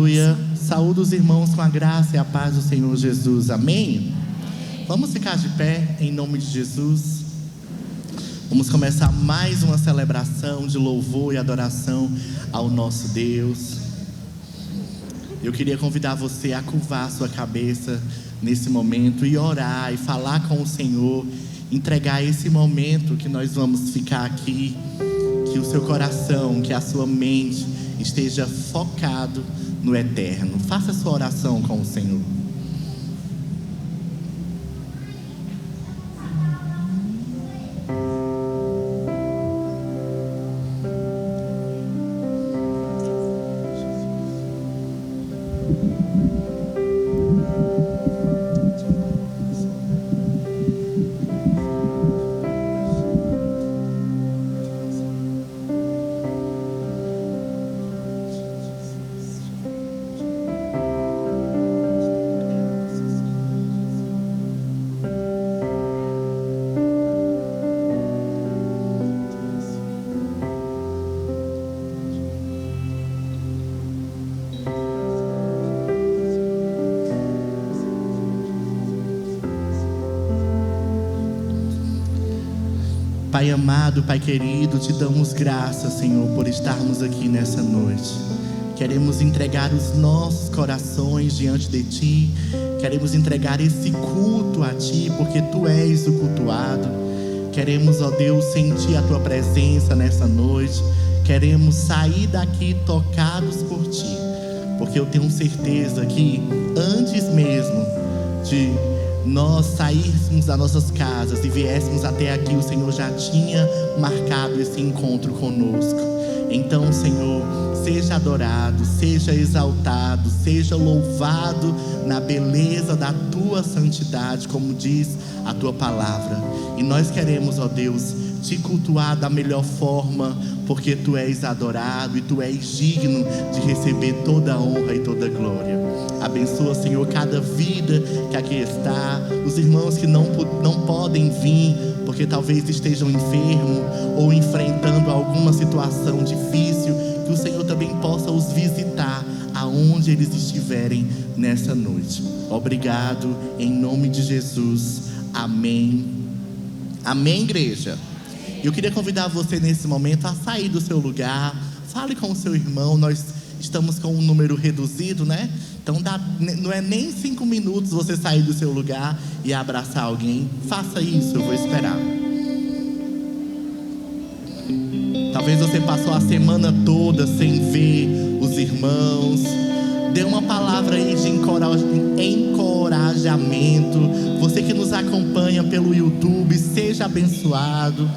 Aleluia. Saúde os irmãos com a graça e a paz do Senhor Jesus. Amém? Vamos ficar de pé em nome de Jesus. Vamos começar mais uma celebração de louvor e adoração ao nosso Deus. Eu queria convidar você a curvar sua cabeça nesse momento e orar e falar com o Senhor, entregar esse momento que nós vamos ficar aqui, que o seu coração, que a sua mente esteja focado no eterno. Faça sua oração com o Senhor. Pai amado, Pai querido, te damos graças, Senhor, por estarmos aqui nessa noite. Queremos entregar os nossos corações diante de Ti. Queremos entregar esse culto a Ti, porque Tu és o cultuado. Queremos, ó Deus, sentir a Tua presença nessa noite. Queremos sair daqui tocados por Ti, porque eu tenho certeza que antes mesmo de nós saíssemos das nossas casas e viéssemos até aqui, o Senhor já tinha marcado esse encontro conosco. Então, Senhor, seja adorado, seja exaltado, seja louvado na beleza da Tua santidade, como diz a Tua palavra. E nós queremos, ó Deus, Te cultuar da melhor forma, porque Tu és adorado e Tu és digno de receber toda a honra e toda a glória. Abençoa, Senhor, cada vida que aqui está, os irmãos que não podem vir, porque talvez estejam enfermos ou enfrentando alguma situação difícil, que o Senhor também possa os visitar aonde eles estiverem nessa noite. Obrigado, em nome de Jesus. Amém. Amém, igreja? Eu queria convidar você nesse momento a sair do seu lugar. Fale com o seu irmão. Nós estamos com um número reduzido, né? Então não é nem 5 minutos você sair do seu lugar e abraçar alguém. Faça isso, eu vou esperar. Talvez você passou a semana toda sem ver os irmãos. Dê uma palavra aí de encorajamento. Você que nos acompanha pelo YouTube, seja abençoado.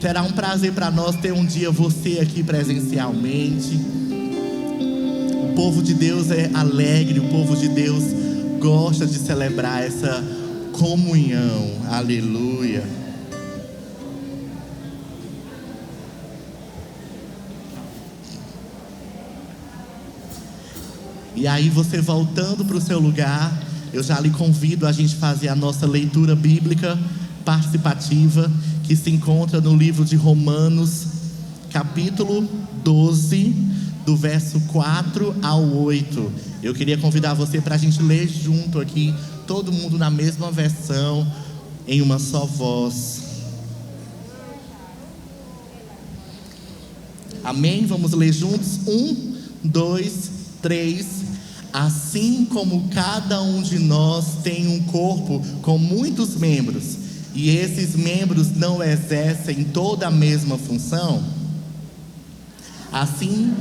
Será um prazer para nós ter um dia você aqui presencialmente. O povo de Deus é alegre, o povo de Deus gosta de celebrar essa comunhão. Aleluia. E aí, você voltando para o seu lugar, eu já lhe convido a gente fazer a nossa leitura bíblica participativa, que se encontra no livro de Romanos, capítulo 12, do verso 4 ao 8. Eu queria convidar você para a gente ler junto aqui, todo mundo na mesma versão, em uma só voz. Amém? Vamos ler juntos? 1, 2, 3. Assim como cada um de nós tem um corpo com muitos membros, e esses membros não exercem toda a mesma função, assim,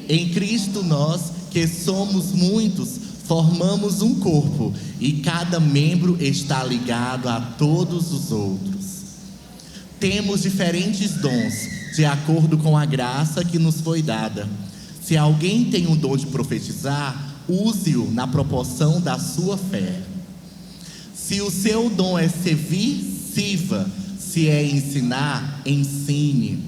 em Cristo nós, que somos muitos, formamos um corpo, e cada membro está ligado a todos os outros. Temos diferentes dons, de acordo com a graça que nos foi dada. Se alguém tem o dom de profetizar, use-o na proporção da sua fé. Se o seu dom é servir, sirva. Se é ensinar, ensine.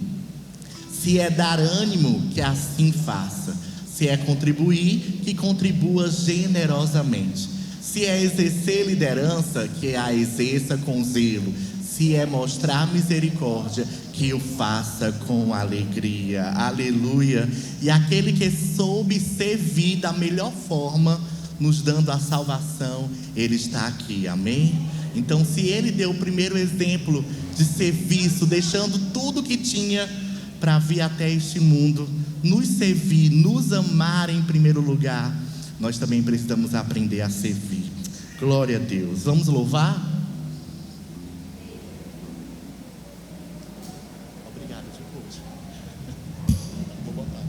Se é dar ânimo, que assim faça. Se é contribuir, que contribua generosamente. Se é exercer liderança, que a exerça com zelo. Se é mostrar misericórdia, que o faça com alegria. Aleluia. E aquele que soube servir da melhor forma, nos dando a salvação, Ele está aqui, amém? Então, se Ele deu o primeiro exemplo de serviço, deixando tudo que tinha para vir até este mundo, nos servir, nos amar em primeiro lugar, nós também precisamos aprender a servir. Glória a Deus. Vamos louvar? Obrigado, Ticote. Vou botar.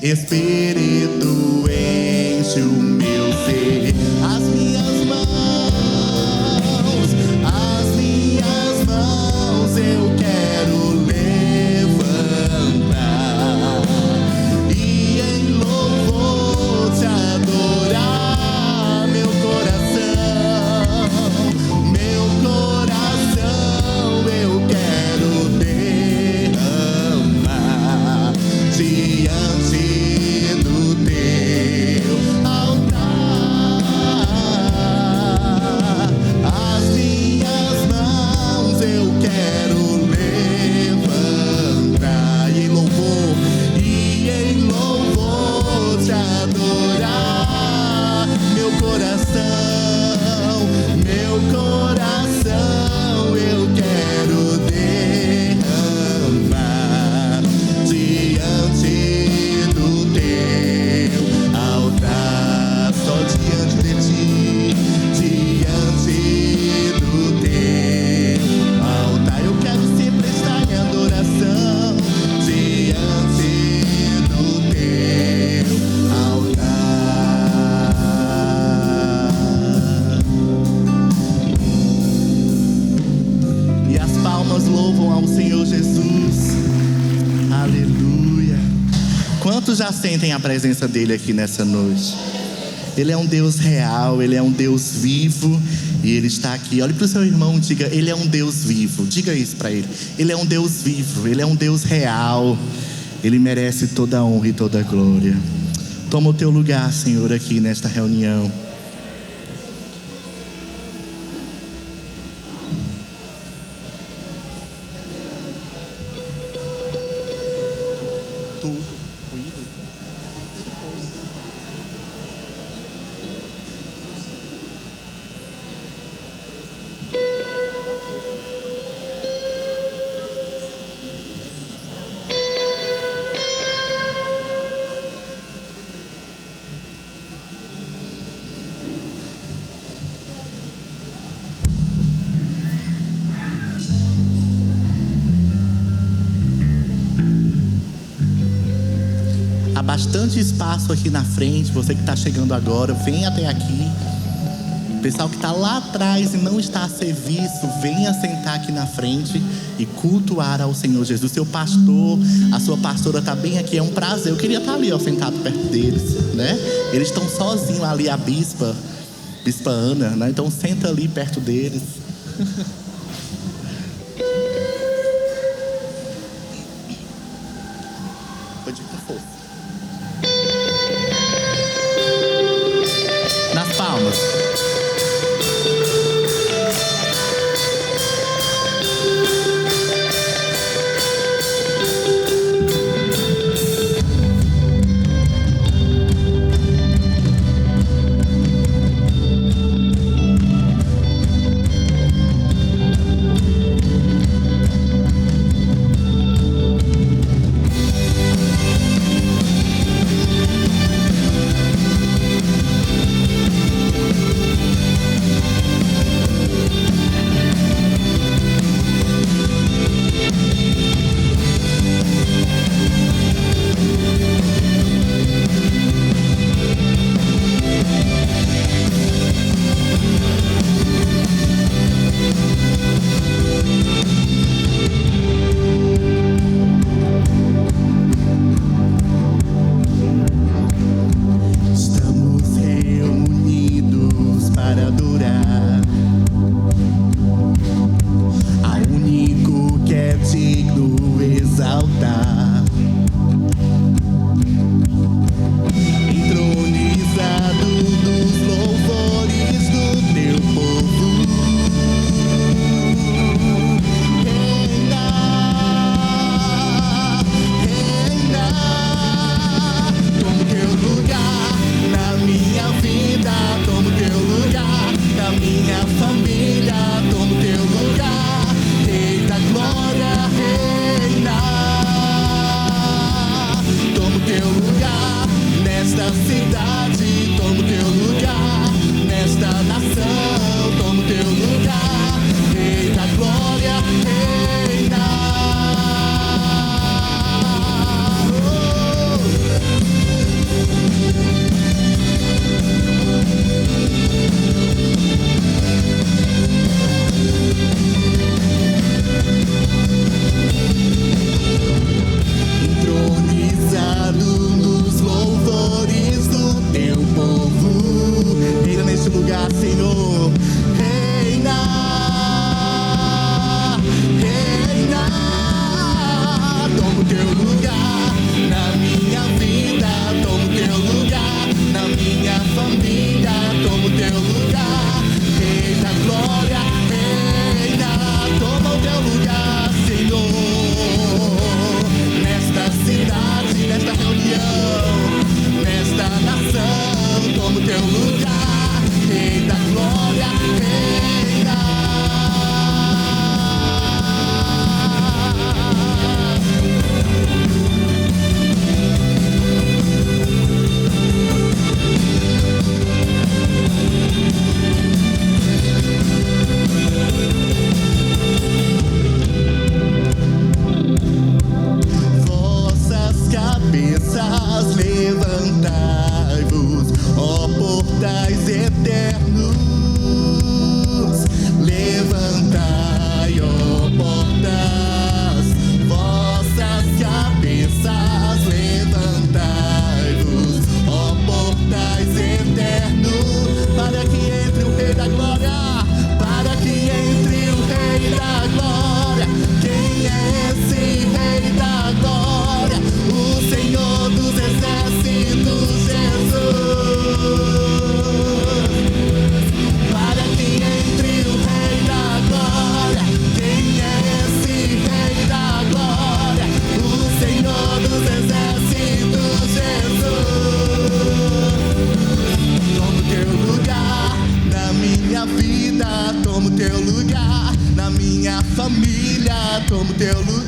Espírito, enche o meu ser. As minhas mãos eu quero levantar e em louvor te adorar. Meu coração eu quero derramar diante do teu já sentem a presença dele aqui nessa noite. Ele é um Deus real, Ele é um Deus vivo e Ele está aqui. Olhe para o seu irmão e diga: Ele é um Deus vivo. Diga isso para ele. Ele é um Deus vivo, Ele é um Deus real. Ele merece toda a honra e toda a glória. Toma o teu lugar, Senhor, aqui nesta reunião. Há bastante espaço aqui na frente. Você que está chegando agora, vem até aqui. O pessoal que está lá atrás e não está a serviço, venha sentar aqui na frente e cultuar ao Senhor Jesus. Seu pastor, a sua pastora está bem aqui. É um prazer. Eu queria estar ali, ó, sentado perto deles, né? Eles estão sozinhos ali, a bispa Ana, né? Então senta ali perto deles. Pode ir com força. Nas palmas.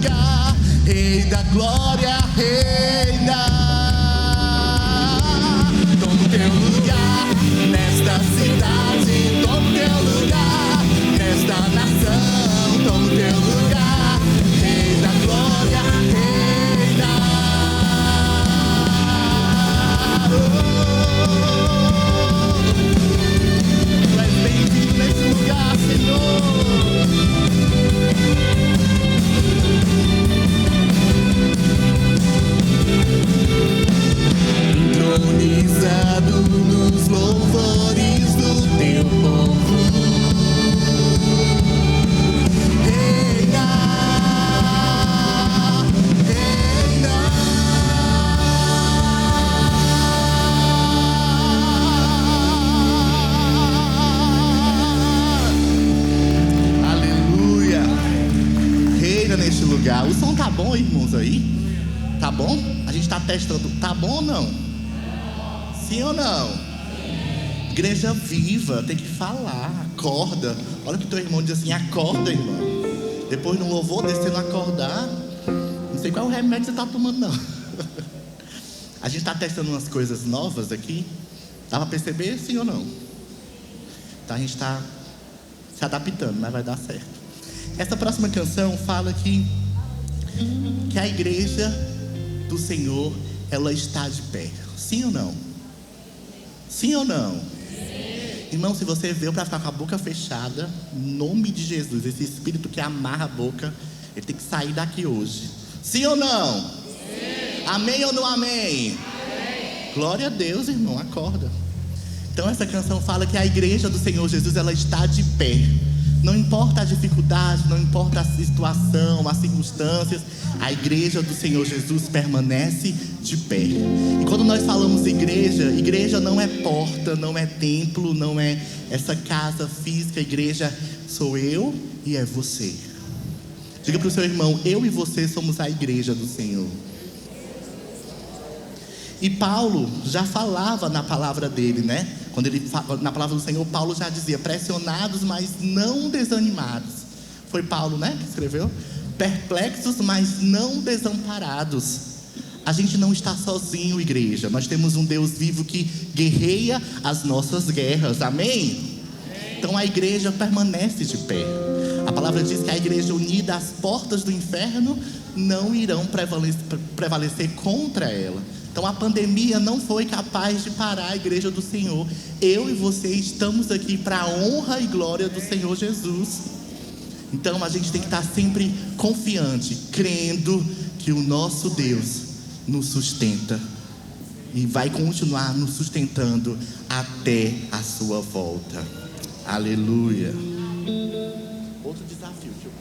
lugar, Rei da glória, reina. Toma o teu lugar nesta cidade, toma o teu lugar nesta nação, toma o teu lugar, Rei da glória, reina. Tu és bem-vindo nesse lugar, Senhor. Entronizado nos louvores do teu povo, reina, reina. Aleluia. Reina neste lugar. O som tá bom, irmãos, aí? Tá bom? A gente tá testando. Tá bom ou não? Sim ou não? Igreja viva, tem que falar, acorda. Olha que teu irmão diz assim, acorda, irmão. Depois no louvor desse, você não acordar, não sei qual é o remédio que você tá tomando, não. A gente tá testando umas coisas novas aqui. Dá pra perceber, sim ou não? Então a gente tá se adaptando, mas vai dar certo. Essa próxima canção fala que a igreja do Senhor, ela está de pé. Sim ou não? Sim ou não? Sim. Irmão, se você veio para ficar com a boca fechada, em nome de Jesus, esse espírito que amarra a boca, ele tem que sair daqui hoje. Sim ou não? Sim. Amém ou não amém? Amém. Glória a Deus, irmão, acorda. Então essa canção fala que a igreja do Senhor Jesus, ela está de pé. Não importa a dificuldade, não importa a situação, as circunstâncias, a igreja do Senhor Jesus permanece de pé. E quando nós falamos igreja, igreja não é porta, não é templo, não é essa casa física. Igreja sou eu e é você. Diga para o seu irmão, eu e você somos a igreja do Senhor. E Paulo já falava na palavra dele, né? Quando ele fala na palavra do Senhor, Paulo já dizia, pressionados, mas não desanimados. Foi Paulo, né, que escreveu? Perplexos, mas não desamparados. A gente não está sozinho, igreja. Nós temos um Deus vivo que guerreia as nossas guerras, amém? Então a igreja permanece de pé. A palavra diz que a igreja unida às portas do inferno não irão prevalecer contra ela. Então a pandemia não foi capaz de parar a igreja do Senhor. Eu e você estamos aqui para a honra e glória do Senhor Jesus. Então a gente tem que estar sempre confiante, crendo que o nosso Deus nos sustenta e vai continuar nos sustentando até a sua volta. Aleluia. Outro desafio que eu...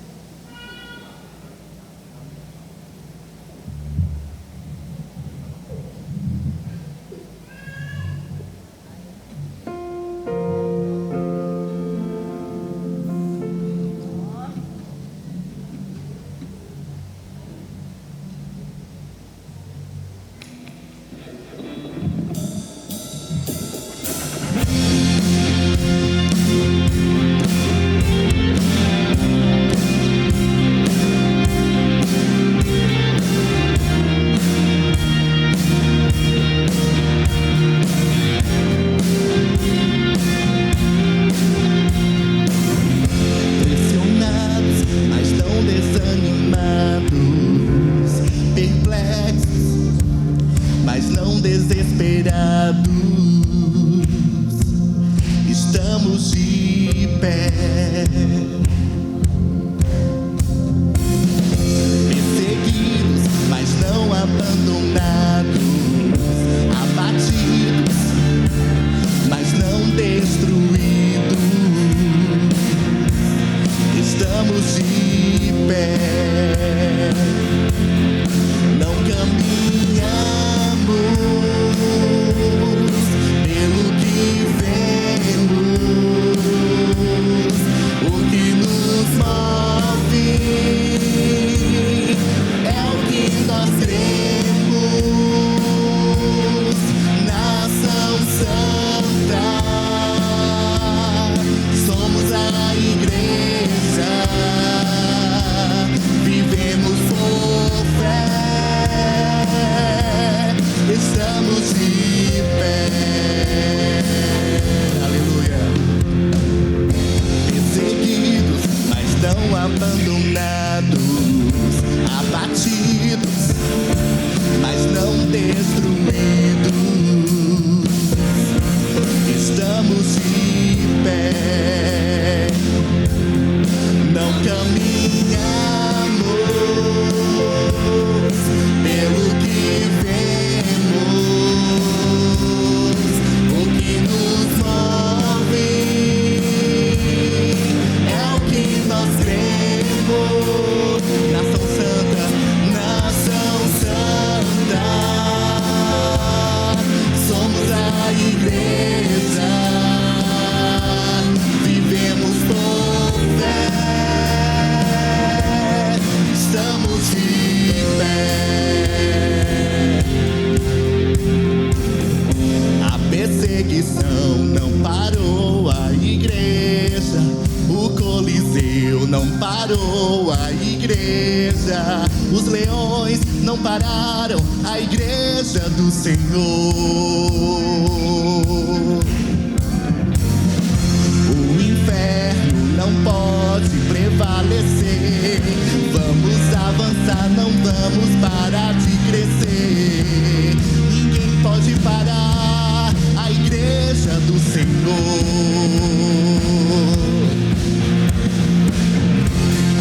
Não caminhamos a igreja, vivemos por fé, estamos de pé. A perseguição não parou a igreja, o Coliseu não parou a igreja, os leões não pararam a igreja do Senhor. O inferno não pode prevalecer. Vamos avançar, não vamos parar de crescer. Ninguém pode parar a igreja do Senhor.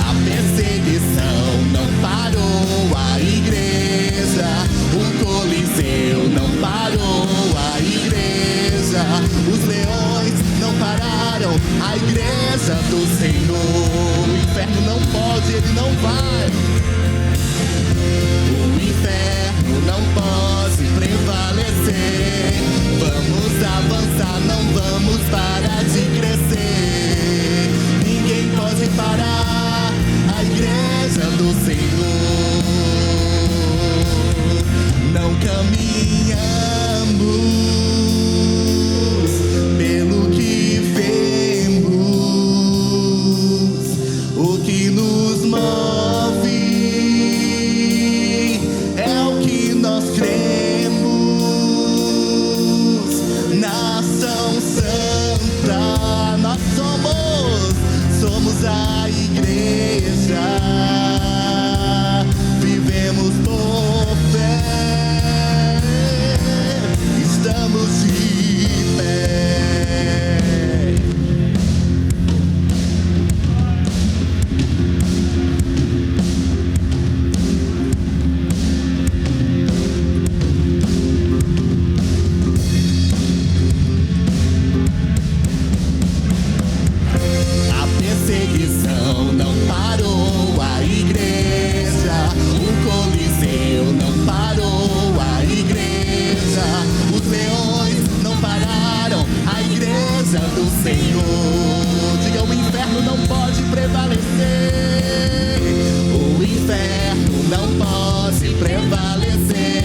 A perseguição não parou a igreja, o Coliseu não parou a igreja, os leões não pararam a igreja do Senhor. O inferno não pode, ele não vai. O inferno não pode prevalecer. Vamos avançar, não vamos parar de crescer. Ninguém pode parar a igreja do Senhor. Não caminhamos pelo que vemos, o que nos move é o que nós cremos. Nação Santa, nós somos a igreja, vivemos por fé, estamos de pé. A perseguição não parou a igreja, o Coliseu não parou a igreja, os leões não pararam a igreja do Senhor. Diga, o inferno não pode prevalecer. O inferno não pode prevalecer.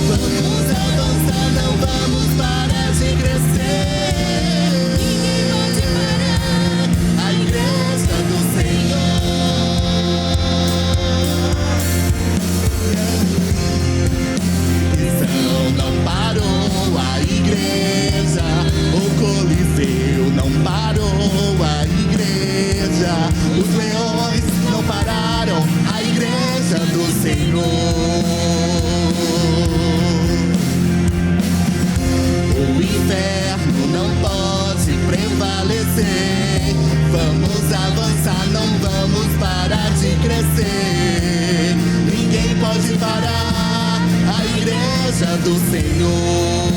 Vamos avançar, não vamos parar de crescer. Ninguém pode parar a igreja do Senhor. Não parou a igreja, o Coliseu não parou a igreja, os leões não pararam a igreja do Senhor. O inferno não pode prevalecer. Vamos avançar, não vamos parar de crescer. Ninguém pode parar a igreja do Senhor.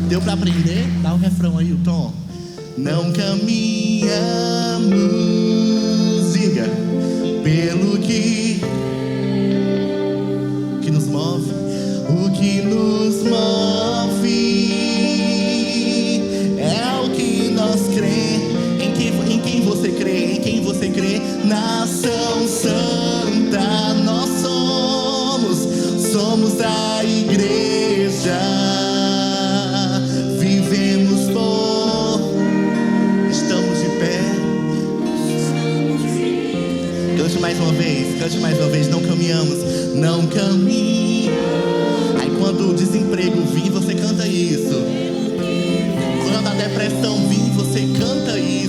Deu pra aprender? Dá o refrão aí, o tom. Não caminhamos, diga, pelo que nos move, o que nos move é o que nós cremos. Em quem você crê? Em quem você crê? Nação Santa, nós somos a igreja. Cante mais uma vez, não caminhamos, não caminho. Aí quando o desemprego vir, você canta isso. Quando a depressão vir, você canta isso.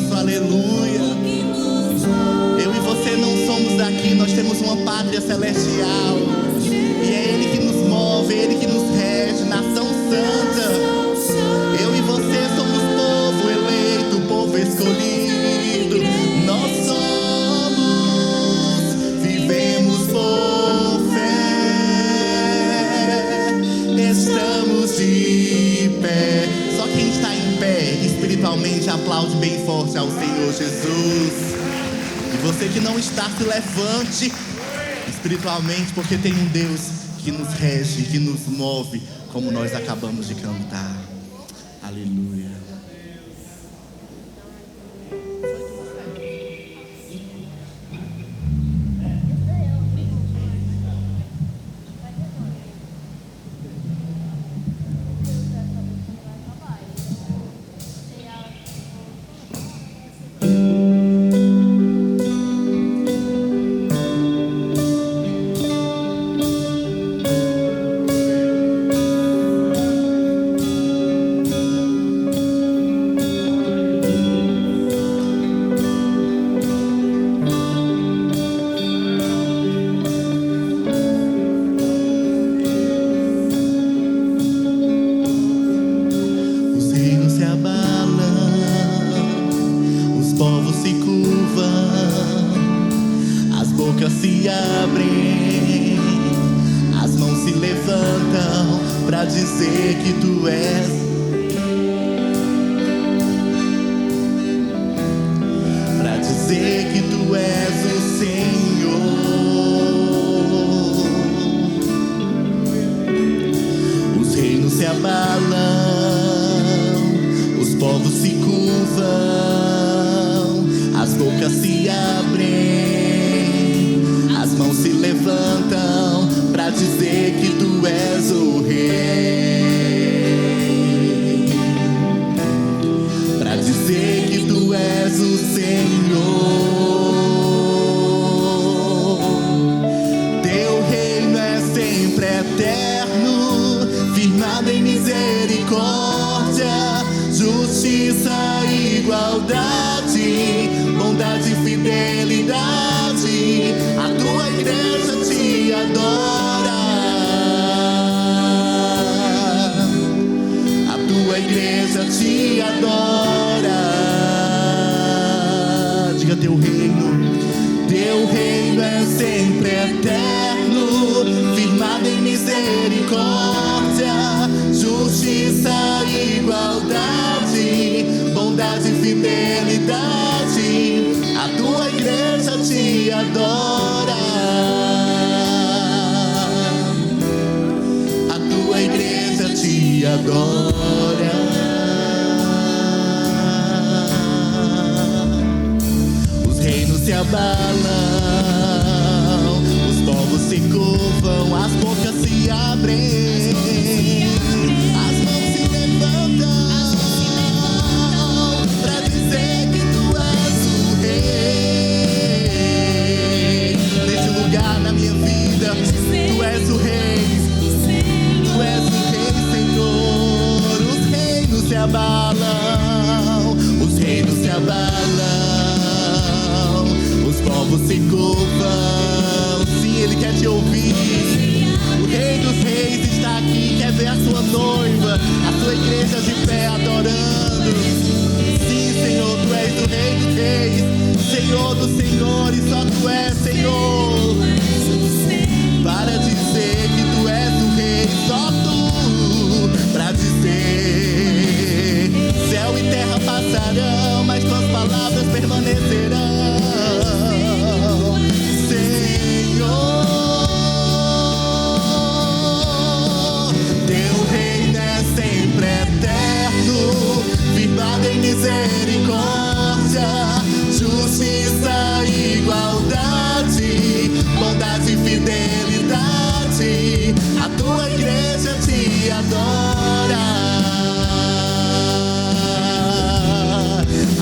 glória celestial. E é Ele que nos move, é Ele que nos rege, nação santa. Eu e você somos povo eleito, povo escolhido. Nós somos, vivemos por fé. Estamos de pé. Só quem está em pé espiritualmente aplaude bem forte ao Senhor Jesus. E você que não está, se levante espiritualmente, porque tem um Deus que nos rege, que nos move, como nós acabamos de cantar. Aleluia. Se abrem, as mãos se levantam para dizer que tu és, para dizer que tu és o Senhor. Os reinos se abalam, os povos se curvam, as bocas se abrem, as mãos se levantam para dizer que tu és o Rei, para dizer que tu és o Senhor. Teu reino é sempre eterno, firmado em misericórdia, justiça e igualdade, bondade e fidelidade. A tua igreja te adora, a tua igreja te adora. Diga: teu reino é sempre eterno, firmado em misericórdia, justiça e igualdade, bondade e fidelidade. A tua igreja te adora, a tua igreja te adora. Os reinos se abalam, os povos se curvam, as bocas se abrem, as mãos se levantam para dizer que tu és o Rei. Nesse lugar na minha vida, tu és o Rei, tu és o Rei, Senhor. Os reinos se abalam, os reinos se abalam, os povos se curvam. Sim, Ele quer te ouvir. O Rei dos Reis está aqui, quer ver a sua noiva, a sua igreja de pé adorando. Sim, Senhor, tu és o Rei dos Reis, Senhor dos Senhores, só tu és, Senhor. Para dizer que tu és o Rei, só tu. Para dizer, céu e terra passarão, mas tuas palavras permanecerão. Em misericórdia, justiça e igualdade, bondade e fidelidade. A tua igreja te adora,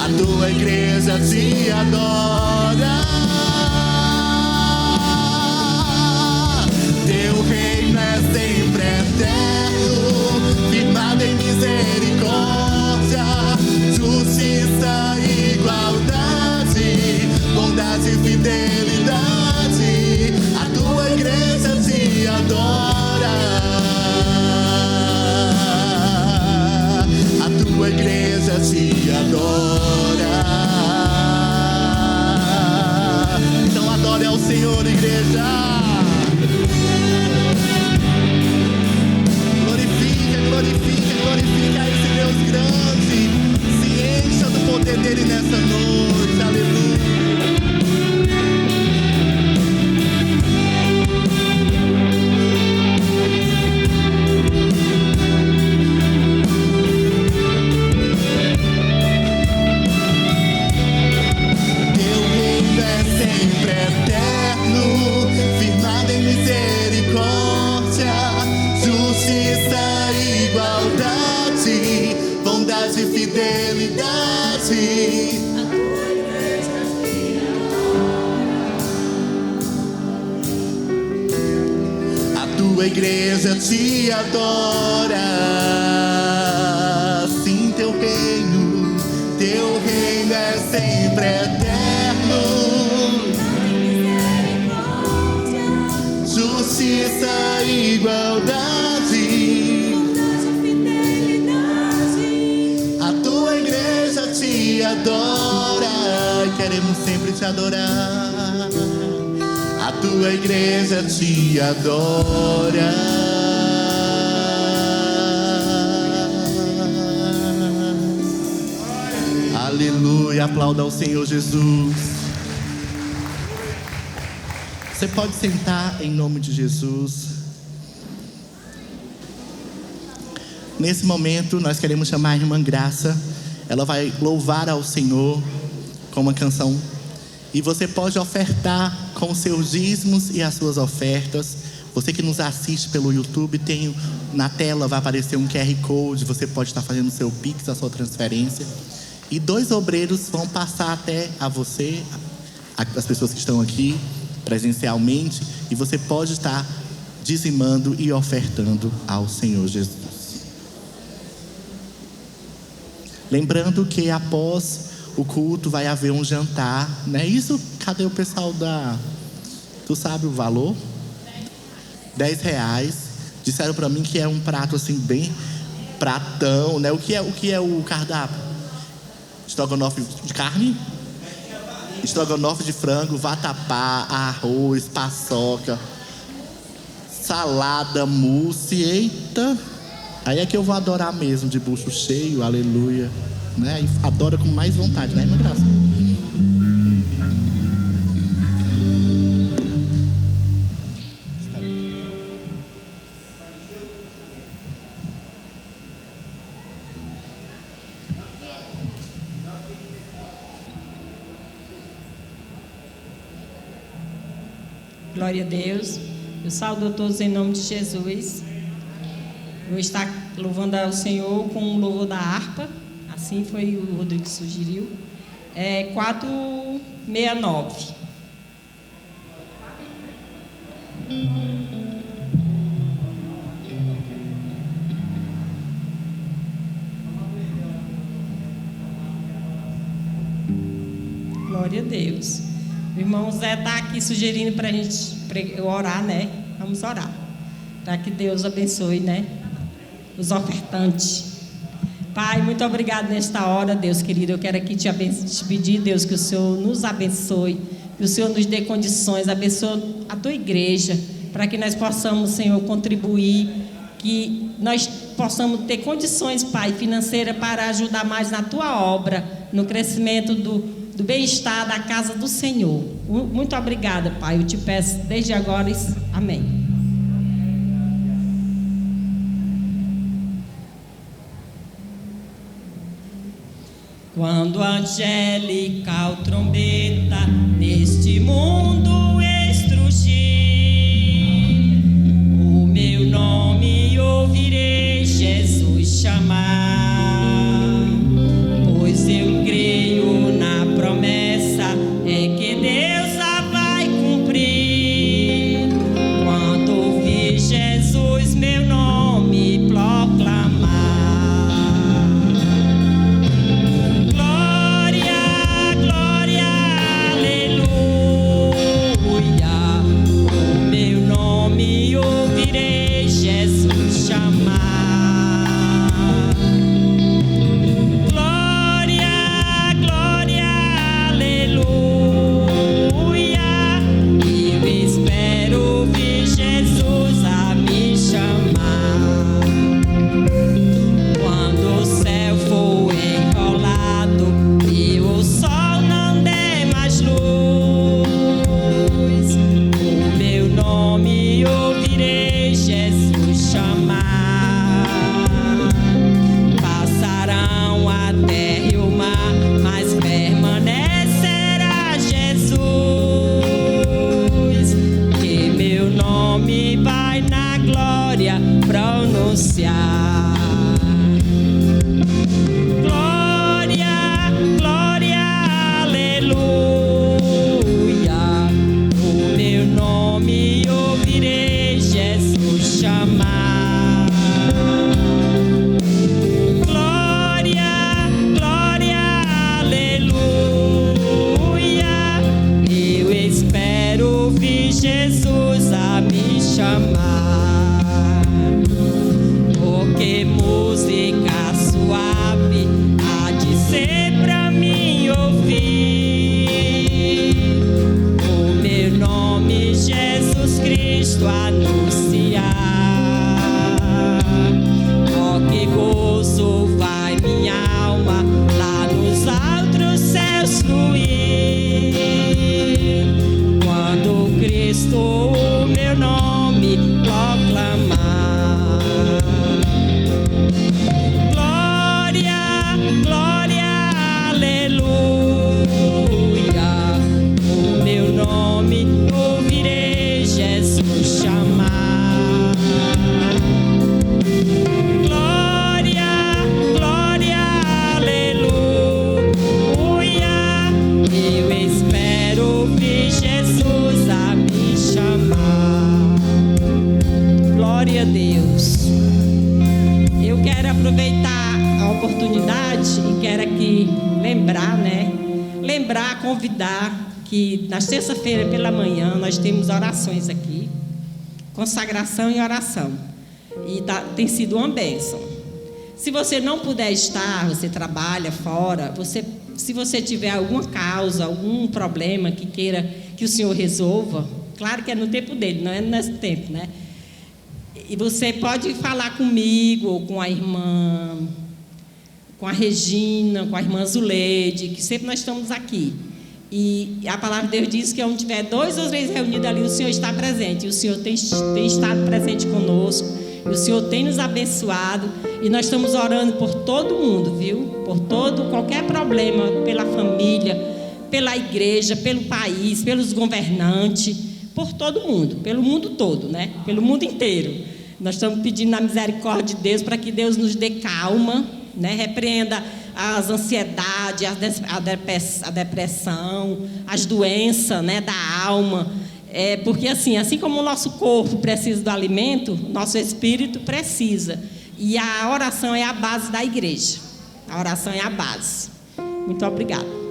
a tua igreja te adora. Teu reino é sempre eterno, firmado em misericórdia, justiça e igualdade, bondade e fidelidade. A tua dele nessa noite. Aleluia. Teu reino é sempre eterno, firmado em misericórdia, justiça e igualdade, bondade e fidelidade. A tua igreja te adora. Sim, teu reino é sempre eterno, justiça e igualdade. A tua igreja te adora, queremos sempre te adorar. A tua igreja te adora. Aleluia, aplauda ao Senhor Jesus. Você pode sentar em nome de Jesus. Nesse momento nós queremos chamar a irmã Graça. Ela vai louvar ao Senhor com uma canção. E você pode ofertar com os seus dízimos e as suas ofertas. Você que nos assiste pelo YouTube, na tela vai aparecer um QR Code. Você pode estar fazendo o seu Pix, a sua transferência. E 2 obreiros vão passar até a você, as pessoas que estão aqui presencialmente, e você pode estar dizimando e ofertando ao Senhor Jesus. Lembrando que após o culto vai haver um jantar, não é isso? Cadê o pessoal Tu sabe o valor? R$10. Disseram para mim que é um prato assim bem pratão, né? O que é o cardápio? Estrogonofe de carne, estrogonofe de frango, vatapá, arroz, paçoca, salada, mousse. Eita! Aí é que eu vou adorar mesmo, de bucho cheio, aleluia, né? E adora com mais vontade, né, irmã Graça? Glória a Deus. Eu saúdo a todos em nome de Jesus. Vou estar louvando ao Senhor com o louvor da harpa. Assim foi o Rodrigo que sugeriu. 469. Glória a Deus. O irmão Zé está aqui sugerindo para a gente orar, né? Vamos orar. Para que Deus abençoe, né? Os ofertantes. Pai, muito obrigado nesta hora, Deus querido. Eu quero aqui te pedir, Deus, que o Senhor nos abençoe. Que o Senhor nos dê condições. Abençoe a tua igreja. Para que nós possamos, Senhor, contribuir. Que nós possamos ter condições, Pai, financeiras para ajudar mais na tua obra. No crescimento do bem-estar da casa do Senhor. Muito obrigada, Pai. Eu te peço desde agora. Amém. Quando a angelical trombeta neste mundo estrugir, o meu nome ouvirei Jesus chamar, pois eu creio na promessa é que Deus a vai cumprir. Quando ouvir Jesus meu nome proclamar, ouvirei Jesus chamar. lembrar, convidar que na terça-feira pela manhã nós temos orações aqui, consagração e oração, e tem sido uma bênção. Se você não puder estar, você trabalha fora, se você tiver alguma causa, algum problema que queira que o Senhor resolva, claro que é no tempo dele, não é nesse tempo, né? E você pode falar comigo ou com a irmã, com a Regina, com a irmã Zuleide, que sempre nós estamos aqui. E a palavra de Deus diz que onde tiver 2 ou 3 reunidos ali, o Senhor está presente. E o Senhor tem estado presente conosco. E o Senhor tem nos abençoado. E nós estamos orando por todo mundo, viu? Por qualquer problema, pela família, pela igreja, pelo país, pelos governantes, por todo mundo, pelo mundo todo, né? Pelo mundo inteiro. Nós estamos pedindo a misericórdia de Deus para que Deus nos dê calma, né? Repreenda as ansiedades, a depressão, as doenças, né, da alma. Porque assim como o nosso corpo precisa do alimento, nosso espírito precisa. E a oração é a base da igreja. A oração é a base. Muito obrigada.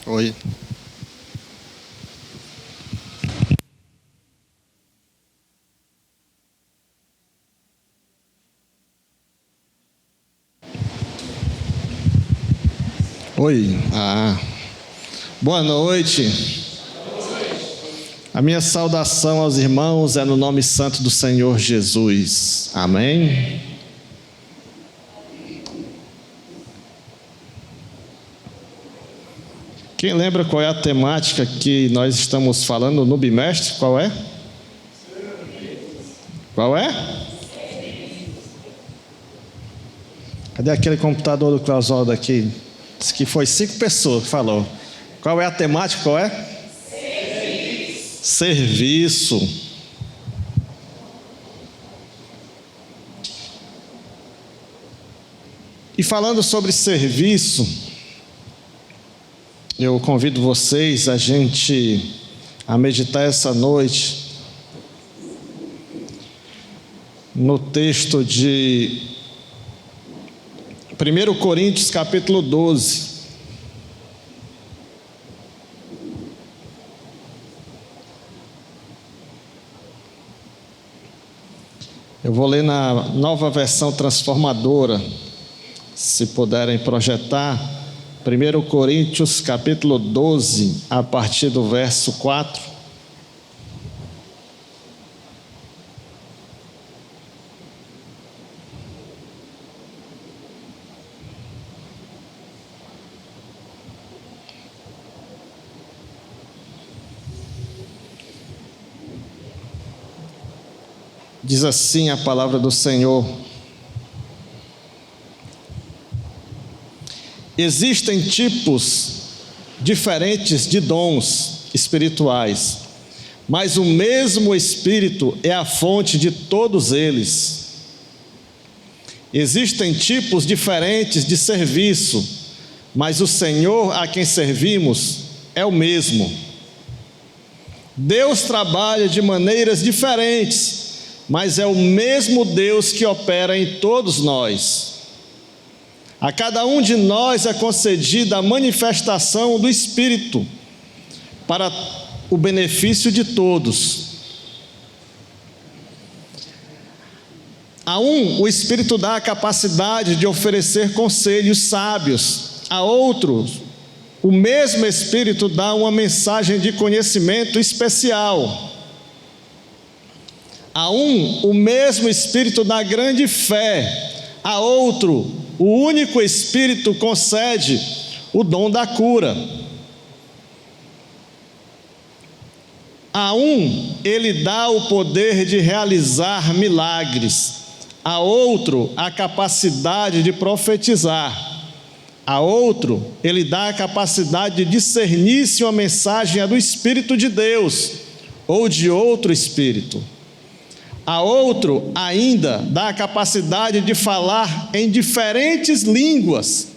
Oi. Oi. Boa noite. A minha saudação aos irmãos é no nome santo do Senhor Jesus. Amém. Quem lembra qual é a temática que nós estamos falando no bimestre? Qual é? Qual é? Cadê aquele computador do Clausoldo aqui? Diz que foi 5 pessoas que falou. Qual é a temática? Qual é? Serviço. E falando sobre serviço, eu convido vocês a meditar essa noite no texto de 1 Coríntios capítulo 12. Eu vou ler na Nova Versão Transformadora, se puderem projetar. 1 Coríntios capítulo 12, a partir do verso 4. Diz assim a palavra do Senhor: existem tipos diferentes de dons espirituais, mas o mesmo Espírito é a fonte de todos eles. Existem tipos diferentes de serviço, mas o Senhor a quem servimos é o mesmo. Deus trabalha de maneiras diferentes, mas é o mesmo Deus que opera em todos nós. A cada um de nós é concedida a manifestação do Espírito para o benefício de todos. A um, o Espírito dá a capacidade de oferecer conselhos sábios. A outro, o mesmo Espírito dá uma mensagem de conhecimento especial. A um, o mesmo Espírito dá grande fé. A outro, o único Espírito concede o dom da cura. A um, ele dá o poder de realizar milagres. A outro, a capacidade de profetizar. A outro, ele dá a capacidade de discernir se uma mensagem é do Espírito de Deus ou de outro Espírito. A outro, ainda, dá a capacidade de falar em diferentes línguas,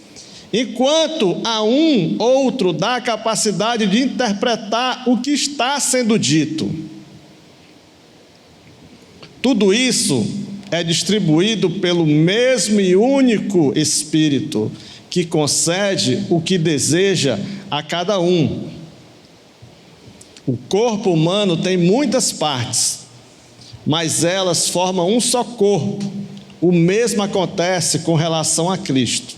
enquanto a um, outro, dá a capacidade de interpretar o que está sendo dito. Tudo isso é distribuído pelo mesmo e único Espírito, que concede o que deseja a cada um. O corpo humano tem muitas partes, mas elas formam um só corpo. O mesmo acontece com relação a Cristo.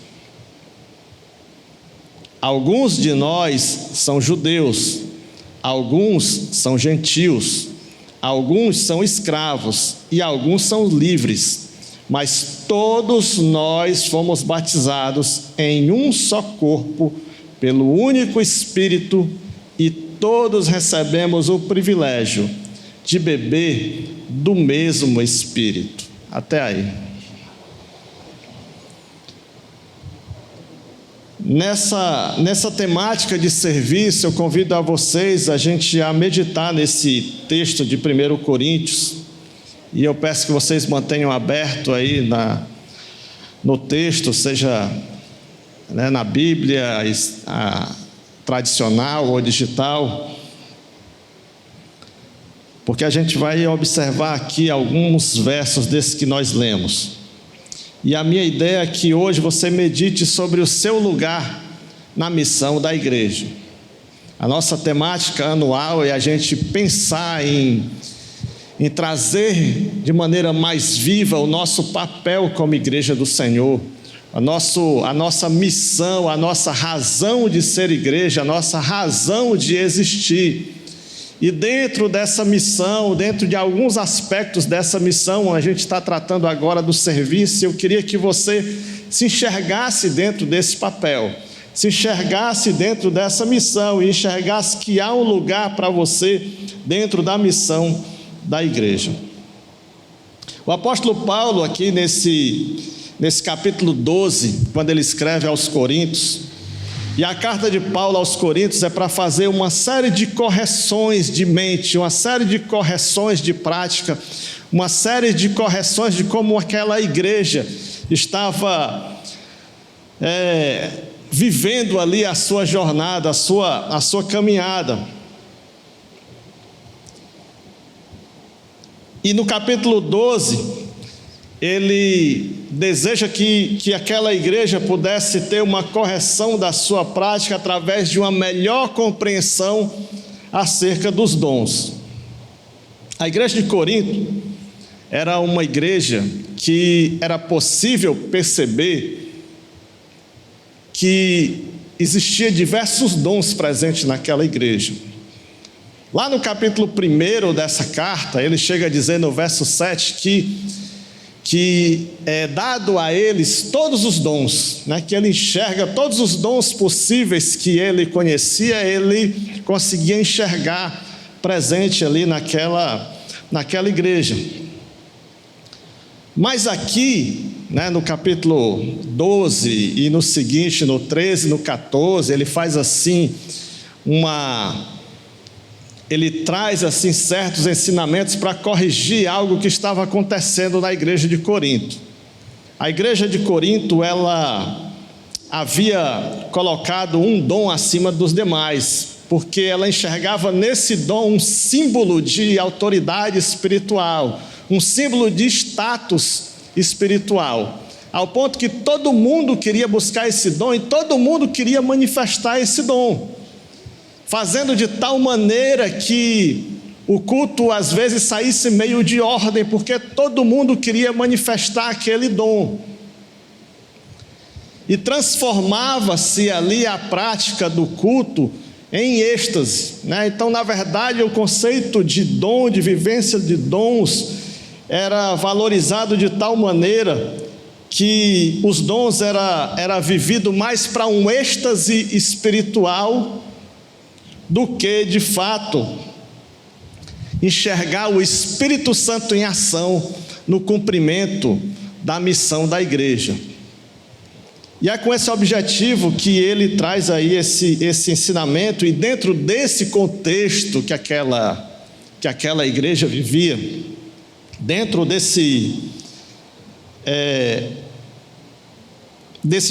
Alguns de nós são judeus, alguns são gentios, alguns são escravos e alguns são livres, mas todos nós fomos batizados em um só corpo, pelo único Espírito, e todos recebemos o privilégio de beber do mesmo Espírito. Até aí. Nessa temática de serviço, eu convido a vocês a gente a meditar nesse texto de 1 Coríntios, e eu peço que vocês mantenham aberto aí no texto, seja na Bíblia tradicional ou digital, porque a gente vai observar aqui alguns versos desses que nós lemos. E a minha ideia é que hoje você medite sobre o seu lugar na missão da igreja. A nossa temática anual é a gente pensar em trazer de maneira mais viva o nosso papel como igreja do Senhor, a nossa missão, a nossa razão de ser igreja, a nossa razão de existir. E dentro dessa missão, dentro de alguns aspectos dessa missão, a gente está tratando agora do serviço. Eu queria que você se enxergasse dentro desse papel, se enxergasse dentro dessa missão e enxergasse que há um lugar para você dentro da missão da igreja. O apóstolo Paulo, aqui nesse capítulo 12, quando ele escreve aos Coríntios, e a carta de Paulo aos Coríntios é para fazer uma série de correções de mente, uma série de correções de prática, uma série de correções de como aquela igreja estava vivendo ali a sua jornada, a sua caminhada. E no capítulo 12, ele deseja que aquela igreja pudesse ter uma correção da sua prática através de uma melhor compreensão acerca dos dons. A igreja de Corinto era uma igreja que era possível perceber que existia diversos dons presentes naquela igreja. Lá no capítulo 1 dessa carta, ele chega a dizer no verso 7 que é dado a eles todos os dons, que ele enxerga todos os dons possíveis que ele conhecia, ele conseguia enxergar presente ali naquela igreja. Mas aqui, no capítulo 12 e no seguinte, no 13, no 14, ele faz assim ele traz assim certos ensinamentos para corrigir algo que estava acontecendo na igreja de Corinto. A igreja de Corinto, ela havia colocado um dom acima dos demais, porque ela enxergava nesse dom um símbolo de autoridade espiritual, um símbolo de status espiritual, ao ponto que todo mundo queria buscar esse dom e todo mundo queria manifestar esse dom. fazendo de tal maneira que o culto às vezes saísse meio de ordem, porque todo mundo queria manifestar aquele dom. E transformava-se ali a prática do culto em êxtase, né? Então, na verdade, o conceito de dom, de vivência de dons, era valorizado de tal maneira que os dons era vivido mais para um êxtase espiritual do que, de fato, enxergar o Espírito Santo em ação no cumprimento da missão da igreja. E é com esse objetivo que ele traz aí esse ensinamento, e dentro desse contexto que aquela igreja vivia, dentro desse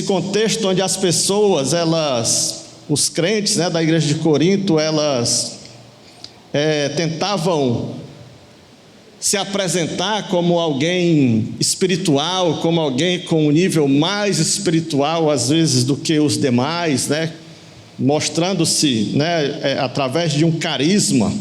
contexto onde as pessoas, os crentes, né, da igreja de Corinto, elas tentavam se apresentar como alguém espiritual, como alguém com um nível mais espiritual, às vezes, do que os demais, né? Mostrando-se, né, através de um carisma.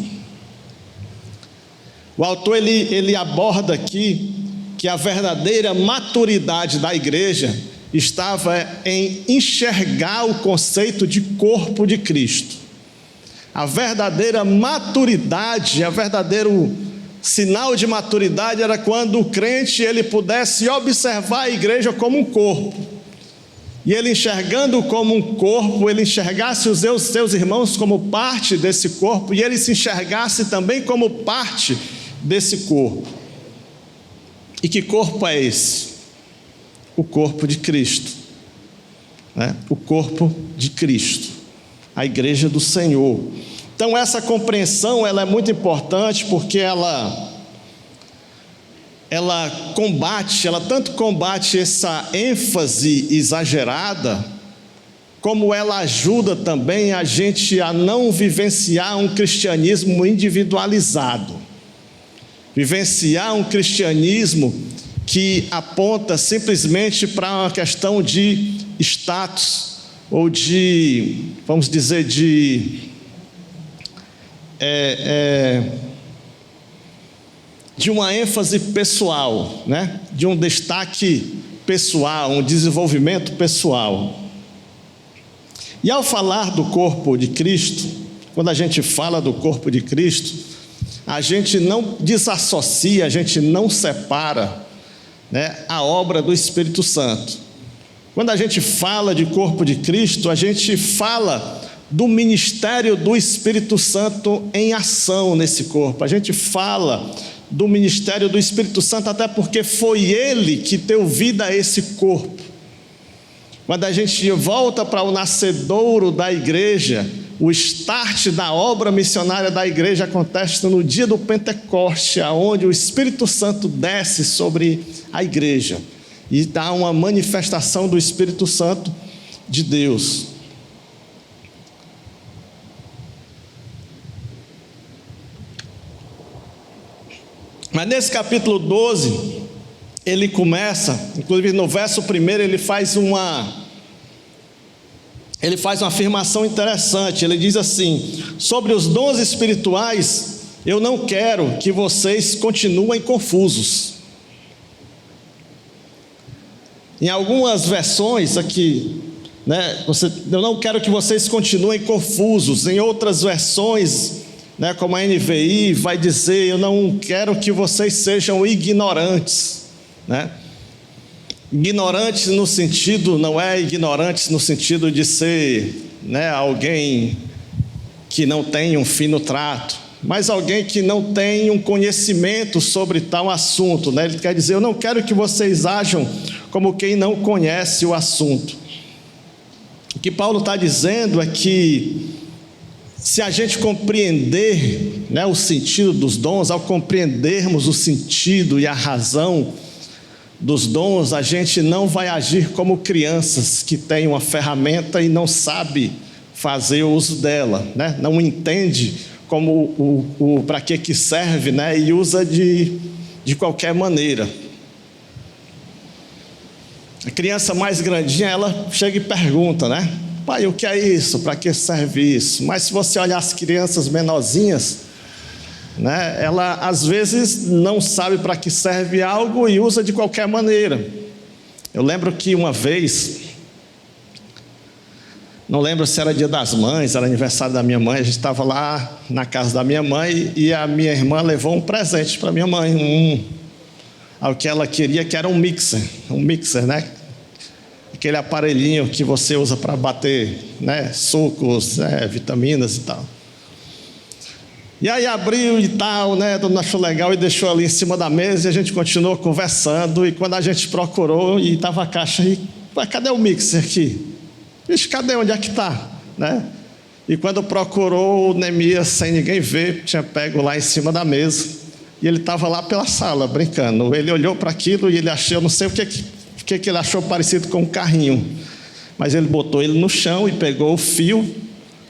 O autor ele aborda aqui que a verdadeira maturidade da igreja estava em enxergar o conceito de corpo de Cristo. A verdadeira maturidade, o verdadeiro sinal de maturidade era quando o crente ele pudesse observar a igreja como um corpo. E ele, enxergando como um corpo, ele enxergasse os seus irmãos como parte desse corpo, e ele se enxergasse também como parte desse corpo. E que corpo é esse? O corpo de Cristo, né? O corpo de Cristo, a igreja do Senhor. Então essa compreensão ela é muito importante, porque ela tanto combate essa ênfase exagerada, como ela ajuda também a gente a não vivenciar um cristianismo individualizado, vivenciar um cristianismo que aponta simplesmente para uma questão de status, ou de, vamos dizer, de uma ênfase pessoal, né? De um destaque pessoal, um desenvolvimento pessoal. E ao falar do corpo de Cristo, quando a gente fala do corpo de Cristo, a gente não desassocia, a gente não separa, né, a obra do Espírito Santo. Quando a gente fala de corpo de Cristo, a gente fala do ministério do Espírito Santo em ação nesse corpo. A gente fala do ministério do Espírito Santo, até porque foi ele que deu vida a esse corpo. Quando a gente volta para o nascedouro da igreja, o start da obra missionária da igreja acontece no dia do Pentecoste, onde o Espírito Santo desce sobre a igreja e dá uma manifestação do Espírito Santo de Deus. Mas nesse capítulo 12, ele começa, inclusive no verso 1, ele faz uma afirmação interessante. Ele diz assim: sobre os dons espirituais, eu não quero que vocês continuem confusos. Em algumas versões aqui, né, eu não quero que vocês continuem confusos. Em outras versões, né, como a NVI vai dizer, eu não quero que vocês sejam ignorantes, né? Ignorantes no sentido, não é ignorantes no sentido de ser, né, alguém que não tem um fino trato, mas alguém que não tem um conhecimento sobre tal assunto, né? Ele quer dizer, eu não quero que vocês ajam como quem não conhece o assunto. O que Paulo está dizendo é que se a gente compreender, né, o sentido dos dons, ao compreendermos o sentido e a razão dos dons, a gente não vai agir como crianças que têm uma ferramenta e não sabe fazer uso dela, né? Não entende como para que serve, né? E usa de qualquer maneira. A criança mais grandinha, ela chega e pergunta, né? pai, o que é isso? Para que serve isso? Mas se você olhar as crianças menorzinhas, né, ela às vezes não sabe para que serve algo e usa de qualquer maneira. Eu lembro que uma vez, não lembro se era dia das mães, era aniversário da minha mãe, a gente estava lá na casa da minha mãe e a minha irmã levou um presente para minha mãe, o que ela queria, que era um mixer, né? Aquele aparelhinho que você usa para bater, né, sucos, vitaminas e tal. E aí abriu e tal, né, todo mundo achou legal e deixou ali em cima da mesa e a gente continuou conversando. E quando a gente procurou e estava a caixa aí, cadê o mixer aqui? Vixe, cadê? Onde é que está? Né? E quando procurou, o Neemias, sem ninguém ver, tinha pego lá em cima da mesa. E ele estava lá pela sala, brincando. Ele olhou para aquilo e ele achou, não sei o que ele achou parecido com um carrinho. Mas ele botou ele no chão e pegou o fio,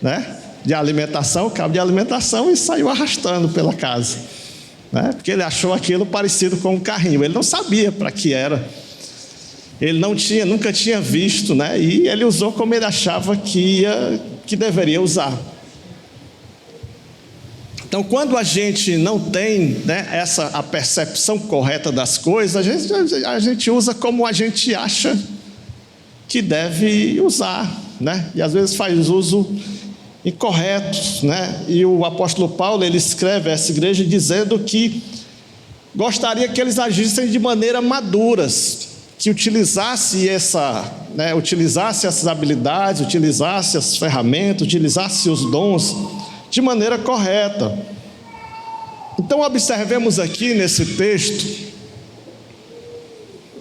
né, de alimentação, o cabo de alimentação, e saiu arrastando pela casa. Né? Porque ele achou aquilo parecido com um carrinho. Ele não sabia para que era. Ele nunca tinha visto, né? E ele usou como ele achava que deveria usar. Então, quando a gente não tem, né, a percepção correta das coisas, a gente usa como a gente acha que deve usar, né? E às vezes faz uso incorreto, né? E o apóstolo Paulo, ele escreve a essa igreja dizendo que gostaria que eles agissem de maneira maduras, que utilizasse essas habilidades, utilizasse as ferramentas, utilizasse os dons de maneira correta. Então observemos aqui nesse texto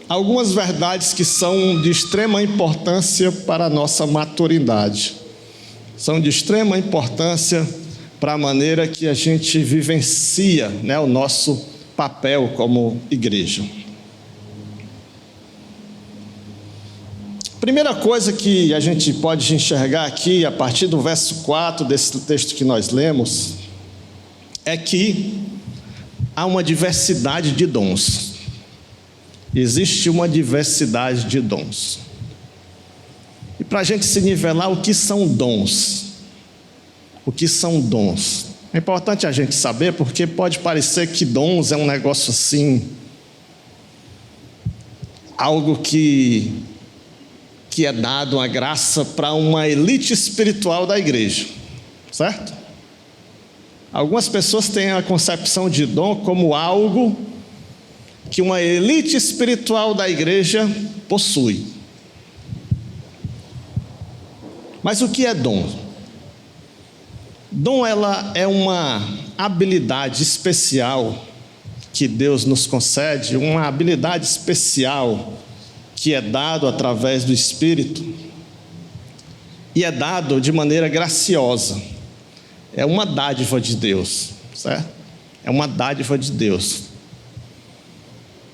algumas verdades que são de extrema importância para a nossa maturidade. São de extrema importância para a maneira que a gente vivencia, né, o nosso papel como igreja. Primeira coisa que a gente pode enxergar aqui, a partir do verso 4 desse texto que nós lemos, é que há uma diversidade de dons. Existe uma diversidade de dons. E para a gente se nivelar, o que são dons? O que são dons? É importante a gente saber, porque pode parecer que dons é um negócio assim, algo que é dado uma graça para uma elite espiritual da igreja, certo? Algumas pessoas têm a concepção de dom como algo que uma elite espiritual da igreja possui. Mas o que é dom? Dom, ela é uma habilidade especial que Deus nos concede, uma habilidade especial que é dado através do Espírito e é dado de maneira graciosa. É uma dádiva de Deus, certo? É uma dádiva de Deus.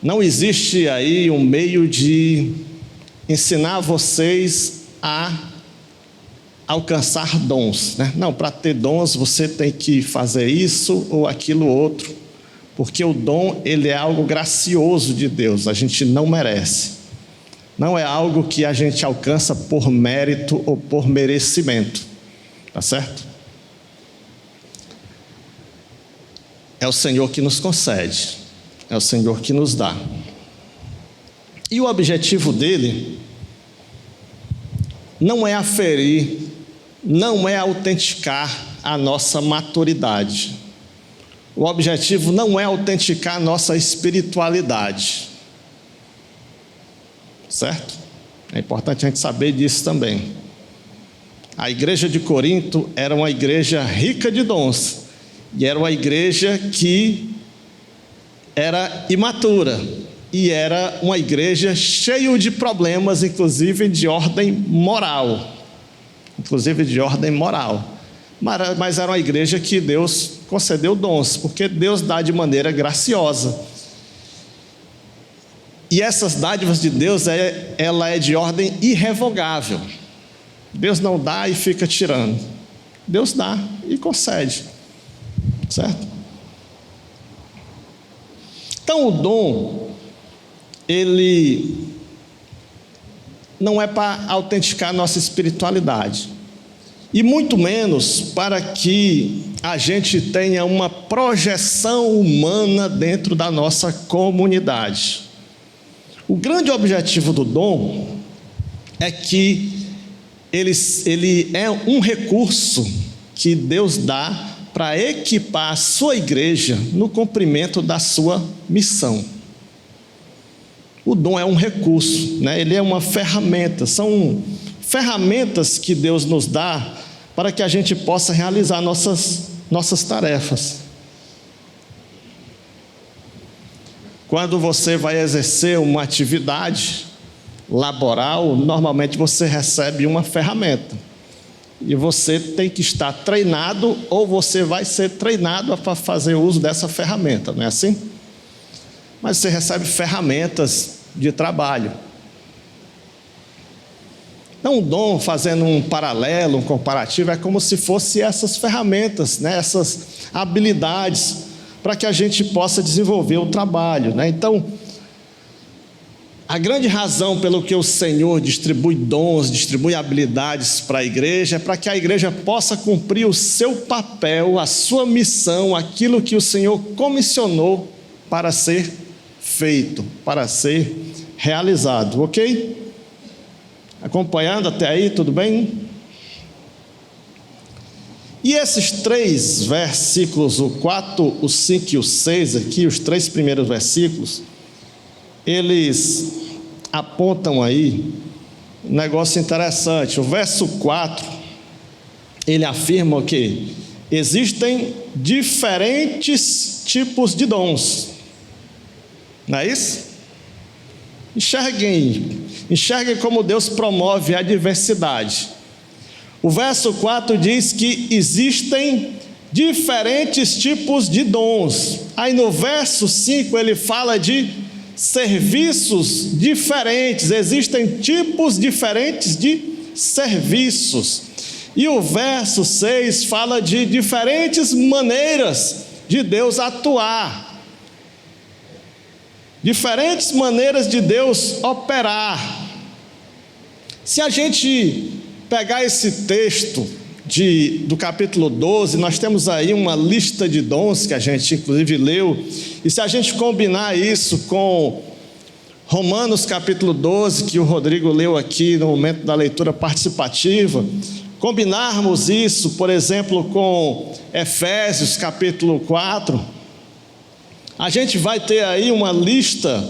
Não existe aí um meio de ensinar vocês a alcançar dons, né? Não, para ter dons você tem que fazer isso ou aquilo outro, porque o dom, ele é algo gracioso de Deus, a gente não merece. Não é algo que a gente alcança por mérito ou por merecimento, tá certo? É o Senhor que nos concede, é o Senhor que nos dá. E o objetivo dele não é aferir, não é autenticar a nossa maturidade. O objetivo não é autenticar a nossa espiritualidade. Certo? É importante a gente saber disso também. A igreja de Corinto era uma igreja rica de dons, e era uma igreja que era imatura, e era uma igreja cheia de problemas, inclusive de ordem moral. Mas era uma igreja que Deus concedeu dons, porque Deus dá de maneira graciosa. E essas dádivas de Deus, ela é de ordem irrevogável. Deus não dá e fica tirando. Deus dá e concede. Certo? Então o dom, ele não é para autenticar nossa espiritualidade, e muito menos para que a gente tenha uma projeção humana dentro da nossa comunidade. O grande objetivo do dom é que ele é um recurso que Deus dá para equipar a sua igreja no cumprimento da sua missão. O dom é um recurso, né? Ele é uma ferramenta, são ferramentas que Deus nos dá para que a gente possa realizar nossas tarefas. Quando você vai exercer uma atividade laboral, normalmente você recebe uma ferramenta. E você tem que estar treinado, ou você vai ser treinado para fazer uso dessa ferramenta, não é assim? Mas você recebe ferramentas de trabalho. Então, o dom, fazendo um paralelo, um comparativo, é como se fosse essas ferramentas, né? Essas habilidades, para que a gente possa desenvolver o trabalho, né? Então, a grande razão pelo que o Senhor distribui dons, distribui habilidades para a igreja, é para que a igreja possa cumprir o seu papel, a sua missão, aquilo que o Senhor comissionou para ser feito, para ser realizado, ok? Acompanhando até aí, tudo bem? E esses 3 versículos, o 4, o 5 e o 6 aqui, os 3 primeiros versículos, eles apontam aí um negócio interessante. O verso 4, ele afirma que existem diferentes tipos de dons. Não é isso? Enxerguem como Deus promove a diversidade. O verso 4 diz que existem diferentes tipos de dons. Aí no verso 5 ele fala de serviços diferentes, existem tipos diferentes de serviços. E o verso 6 fala de diferentes maneiras de Deus atuar, diferentes maneiras de Deus operar. Se a gente pegar esse texto do capítulo 12, nós temos aí uma lista de dons que a gente inclusive leu, e se a gente combinar isso com Romanos capítulo 12, que o Rodrigo leu aqui no momento da leitura participativa, combinarmos isso, por exemplo, com Efésios capítulo 4, a gente vai ter aí uma lista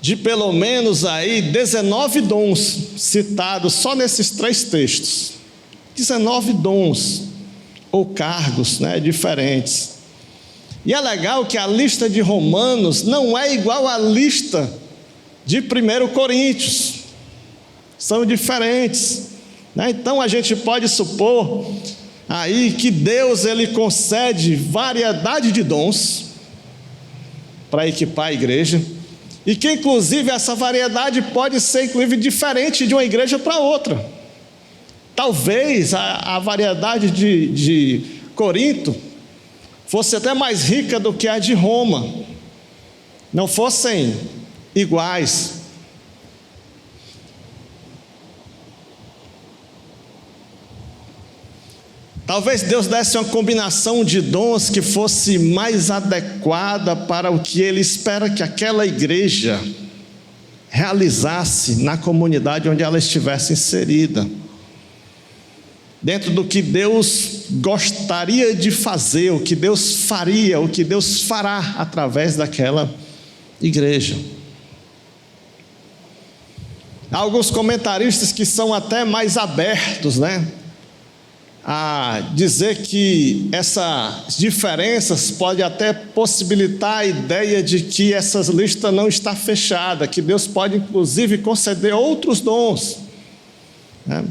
de pelo menos aí 19 dons citados só nesses 3 textos. 19 dons ou cargos, né, diferentes. E é legal que a lista de Romanos não é igual à lista de 1 Coríntios. São diferentes, né? Então a gente pode supor aí que Deus ele concede variedade de dons para equipar a igreja, e que inclusive essa variedade pode ser inclusive diferente de uma igreja para outra. Talvez a variedade de Corinto fosse até mais rica do que a de Roma, não fossem iguais. Talvez Deus desse uma combinação de dons que fosse mais adequada para o que Ele espera que aquela igreja realizasse na comunidade onde ela estivesse inserida, dentro do que Deus gostaria de fazer, o que Deus faria, o que Deus fará através daquela igreja. Há alguns comentaristas que são até mais abertos, né, a dizer que essas diferenças podem até possibilitar a ideia de que essa lista não está fechada, que Deus pode inclusive conceder outros dons, né?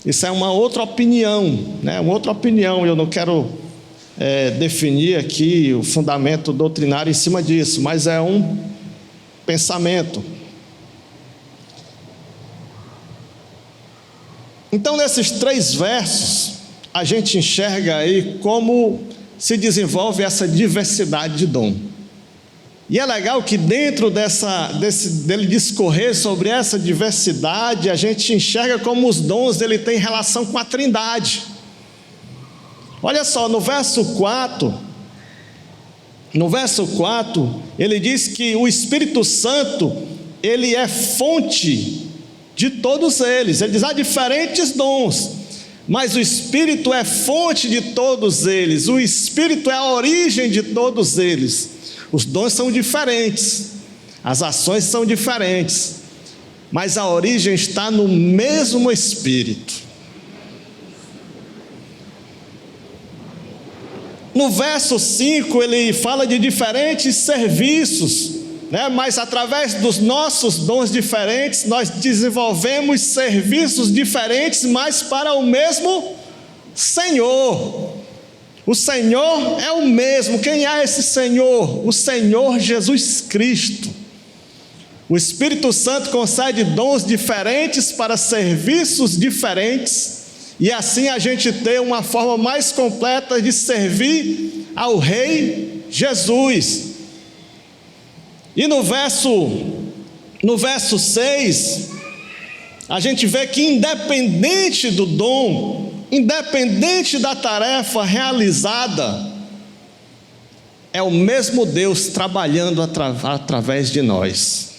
Isso é uma outra opinião, né? Uma outra opinião. Eu não quero definir aqui o fundamento doutrinário em cima disso, mas é um pensamento. Então, nesses 3 versos, a gente enxerga aí como se desenvolve essa diversidade de dom. E é legal que dentro dele discorrer sobre essa diversidade, a gente enxerga como os dons dele têm relação com a Trindade. Olha só, no verso 4, ele diz que o Espírito Santo, ele é fonte de todos eles. Ele diz, há diferentes dons, mas o Espírito é fonte de todos eles. O Espírito é a origem de todos eles. Os dons são diferentes, as ações são diferentes, mas a origem está no mesmo Espírito. No verso 5 ele fala de diferentes serviços, né? Mas através dos nossos dons diferentes, nós desenvolvemos serviços diferentes, mas para o mesmo Senhor. O Senhor é o mesmo. Quem é esse Senhor? O Senhor Jesus Cristo. O Espírito Santo concede dons diferentes para serviços diferentes, e assim a gente tem uma forma mais completa de servir ao Rei Jesus. E no verso 6, a gente vê que independente do dom, independente da tarefa realizada, é o mesmo Deus trabalhando através de nós.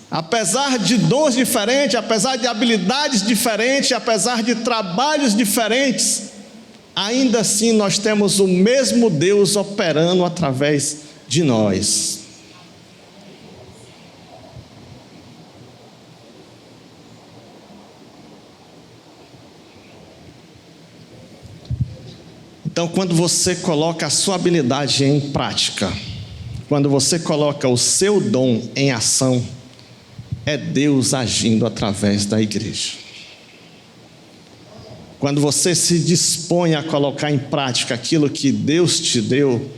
Apesar de dons diferentes, apesar de habilidades diferentes, apesar de trabalhos diferentes, ainda assim nós temos o mesmo Deus operando através de nós. Então, quando você coloca a sua habilidade em prática, quando você coloca o seu dom em ação, é Deus agindo através da igreja. Quando você se dispõe a colocar em prática aquilo que Deus te deu,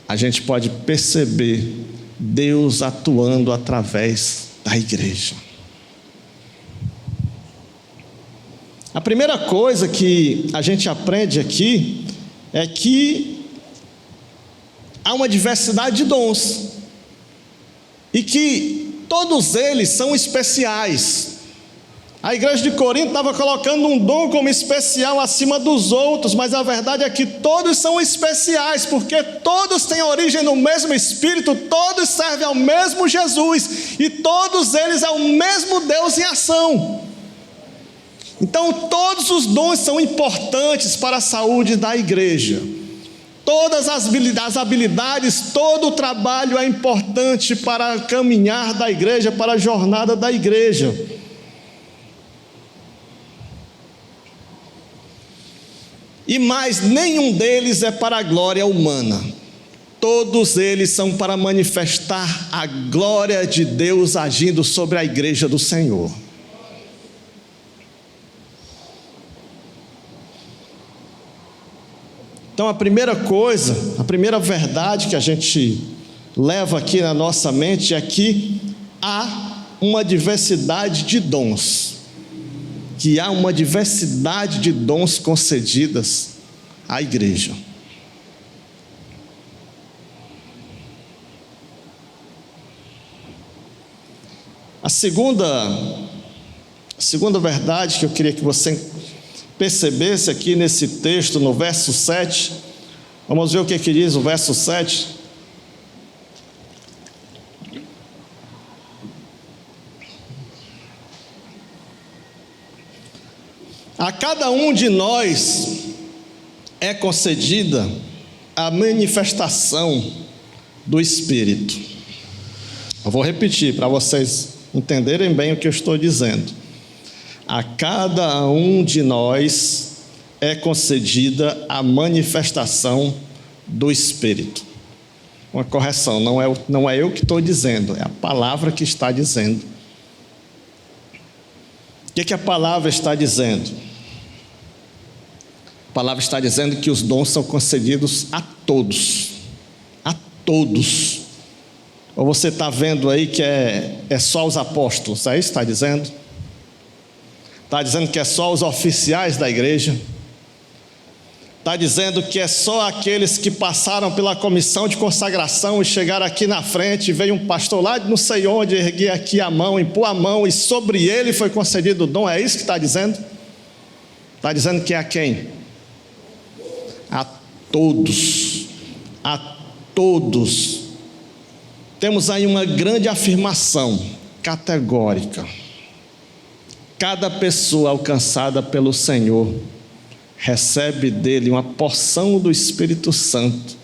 a gente pode perceber Deus atuando através da igreja. A primeira coisa que a gente aprende aqui é que há uma diversidade de dons e que todos eles são especiais. A igreja de Corinto estava colocando um dom como especial acima dos outros, mas a verdade é que todos são especiais, porque todos têm origem no mesmo Espírito, todos servem ao mesmo Jesus, e todos eles é o mesmo Deus em ação. Então todos os dons são importantes para a saúde da igreja. Todas as habilidades, todo o trabalho é importante para a caminhar da igreja, para a jornada da igreja. E mais, nenhum deles é para a glória humana. Todos eles são para manifestar a glória de Deus agindo sobre a igreja do Senhor. Então a primeira coisa, a primeira verdade que a gente leva aqui na nossa mente é que há uma diversidade de dons. Que há uma diversidade de dons concedidas à igreja. A segunda verdade que eu queria que você percebesse aqui nesse texto, no verso 7, vamos ver o que diz o verso 7. A cada um de nós é concedida a manifestação do Espírito. Eu vou repetir para vocês entenderem bem o que eu estou dizendo. A cada um de nós é concedida a manifestação do Espírito. Uma correção, não é eu que estou dizendo, é a palavra que está dizendo. O que a palavra está dizendo? A palavra está dizendo que os dons são concedidos a todos. A todos. Ou você está vendo aí que é só os apóstolos, é isso que está dizendo? Está dizendo que é só os oficiais da igreja? Está dizendo que é só aqueles que passaram pela comissão de consagração e chegaram aqui na frente, veio um pastor lá de não sei onde, erguer aqui a mão, impor a mão e sobre ele foi concedido o dom. É isso que está dizendo? Está dizendo que é a quem? A todos. A todos. Temos aí uma grande afirmação categórica. Cada pessoa alcançada pelo Senhor recebe dele uma porção do Espírito Santo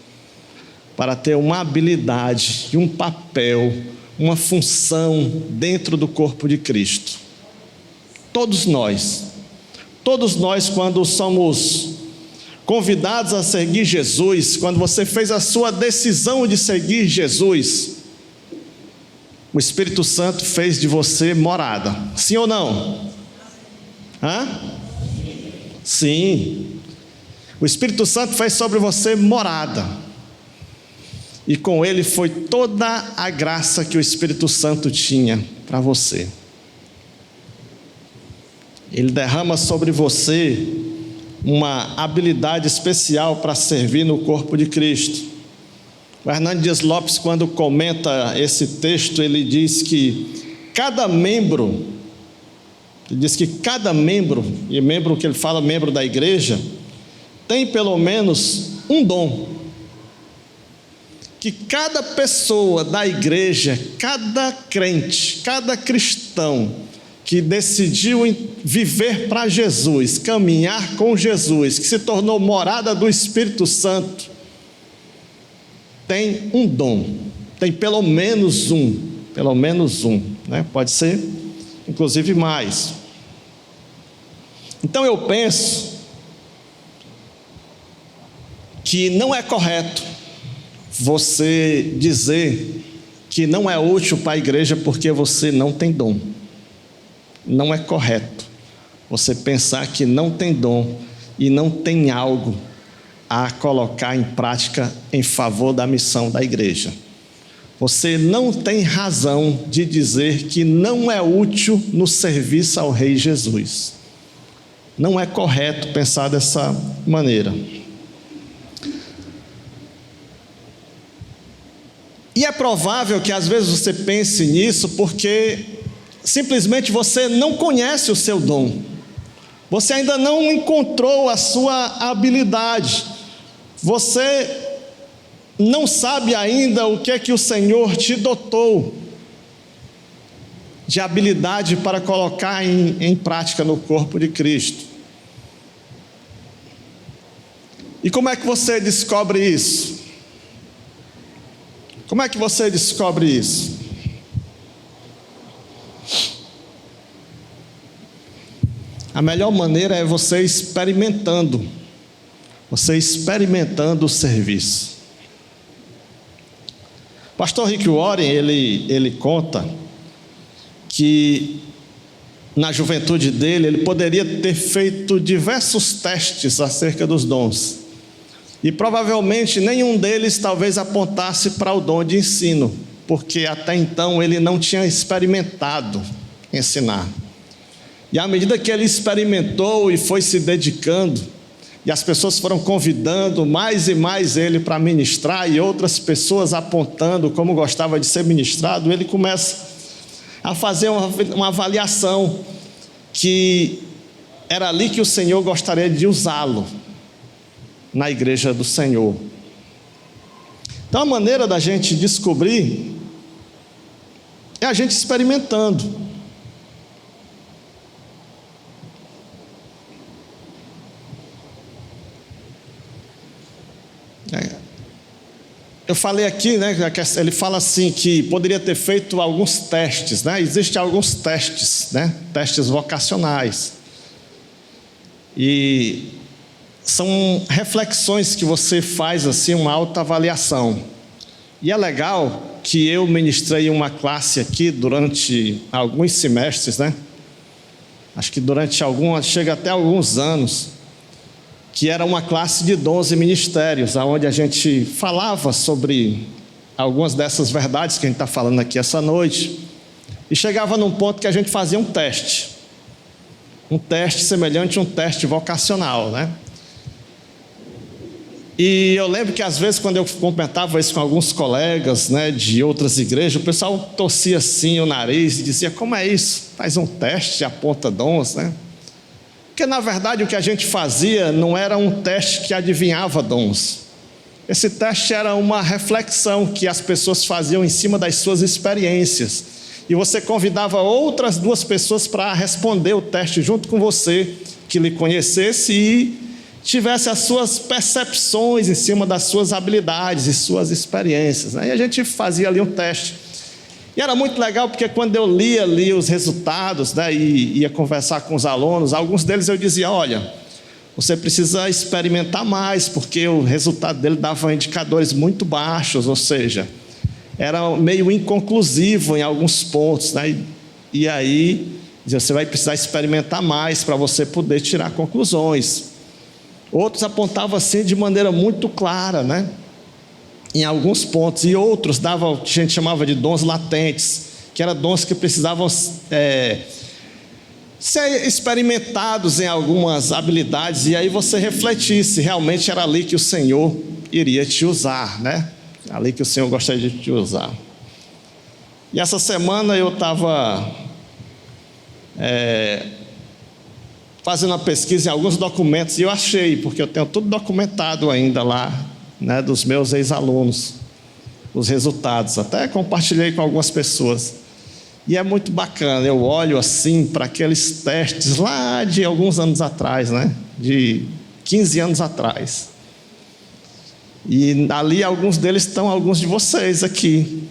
para ter uma habilidade e um papel, uma função dentro do corpo de Cristo. Todos nós, quando somos convidados a seguir Jesus, quando você fez a sua decisão de seguir Jesus, o Espírito Santo fez de você morada. Sim ou não? Sim. O Espírito Santo fez sobre você morada. E com ele foi toda a graça que o Espírito Santo tinha para você. Ele derrama sobre você uma habilidade especial para servir no corpo de Cristo. O Hernando Dias Lopes, quando comenta esse texto, ele diz que cada membro, e membro que ele fala, membro da igreja, tem pelo menos um dom. Que cada pessoa da igreja, cada crente, cada cristão que decidiu viver para Jesus, caminhar com Jesus, que se tornou morada do Espírito Santo, tem um dom, tem pelo menos um, né? Pode ser inclusive mais. Então eu penso que não é correto você dizer que não é útil para a igreja porque você não tem dom. Não é correto você pensar que não tem dom e não tem algo a colocar em prática em favor da missão da igreja. Você não tem razão de dizer que não é útil no serviço ao Rei Jesus. Não é correto pensar dessa maneira. E é provável que às vezes você pense nisso porque simplesmente você não conhece o seu dom. Você ainda não encontrou a sua habilidade. Você não sabe ainda o que é que o Senhor te dotou de habilidade para colocar em prática no corpo de Cristo. E como é que você descobre isso? Como é que você descobre isso? A melhor maneira é você experimentando o serviço. Pastor Rick Warren, ele conta que na juventude dele, ele poderia ter feito diversos testes acerca dos dons. E provavelmente nenhum deles talvez apontasse para o dom de ensino, porque até então ele não tinha experimentado ensinar. E à medida que ele experimentou e foi se dedicando, e as pessoas foram convidando mais e mais ele para ministrar, e outras pessoas apontando como gostava de ser ministrado, ele começa a fazer uma avaliação que era ali que o Senhor gostaria de usá-lo na igreja do Senhor. Então a maneira da gente descobrir é a gente experimentando. Eu falei aqui, né, ele fala assim que poderia ter feito alguns testes, né? Existem alguns testes, né? Testes vocacionais. E são reflexões que você faz assim, uma autoavaliação. E é legal que eu ministrei uma classe aqui durante alguns semestres, né? Acho que chega até alguns anos, que era uma classe de 12 ministérios, onde a gente falava sobre algumas dessas verdades que a gente está falando aqui essa noite, e chegava num ponto que a gente fazia um teste semelhante a um teste vocacional, né? E eu lembro que às vezes quando eu comentava isso com alguns colegas, né, de outras igrejas, o pessoal torcia assim o nariz e dizia: como é isso? Faz um teste, aponta dons, né? Porque na verdade o que a gente fazia não era um teste que adivinhava dons. Esse teste era uma reflexão que as pessoas faziam em cima das suas experiências. E você convidava outras 2 pessoas para responder o teste junto com você, que lhe conhecesse e tivesse as suas percepções em cima das suas habilidades e suas experiências, né? E a gente fazia ali um teste. E era muito legal porque quando eu lia ali os resultados, né, e ia conversar com os alunos, alguns deles eu dizia: olha, você precisa experimentar mais, porque o resultado dele dava indicadores muito baixos, ou seja, era meio inconclusivo em alguns pontos, né? E aí você vai precisar experimentar mais para você poder tirar conclusões. Outros apontavam assim de maneira muito clara, né, em alguns pontos, e outros davam o que a gente chamava de dons latentes, que eram dons que precisavam ser experimentados em algumas habilidades, e aí você refletir se realmente era ali que o Senhor iria te usar, né? Ali que o Senhor gostaria de te usar. E essa semana eu estava fazendo uma pesquisa em alguns documentos, e eu achei, porque eu tenho tudo documentado ainda lá, né, dos meus ex-alunos, os resultados, até compartilhei com algumas pessoas, e é muito bacana. Eu olho assim para aqueles testes lá de alguns anos atrás, né, de 15 anos atrás, e ali alguns deles estão, alguns de vocês aqui,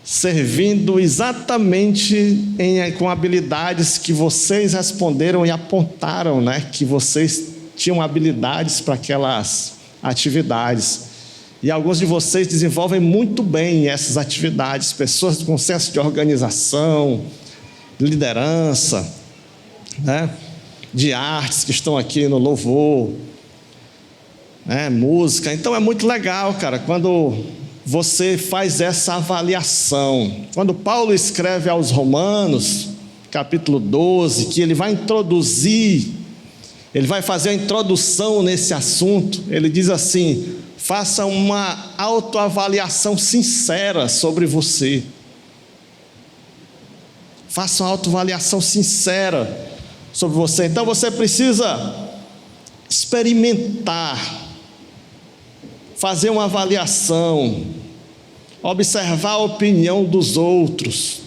servindo exatamente com habilidades que vocês responderam e apontaram, né, que vocês tinham habilidades para aquelas atividades. E alguns de vocês desenvolvem muito bem essas atividades, pessoas com senso de organização, liderança, né, de artes que estão aqui no louvor, né, música. Então é muito legal, cara, quando você faz essa avaliação. Quando Paulo escreve aos Romanos, capítulo 12, que ele vai introduzir, ele vai fazer a introdução nesse assunto, ele diz assim: faça uma autoavaliação sincera sobre você. Faça uma autoavaliação sincera sobre você. Então você precisa experimentar, fazer uma avaliação, observar a opinião dos outros,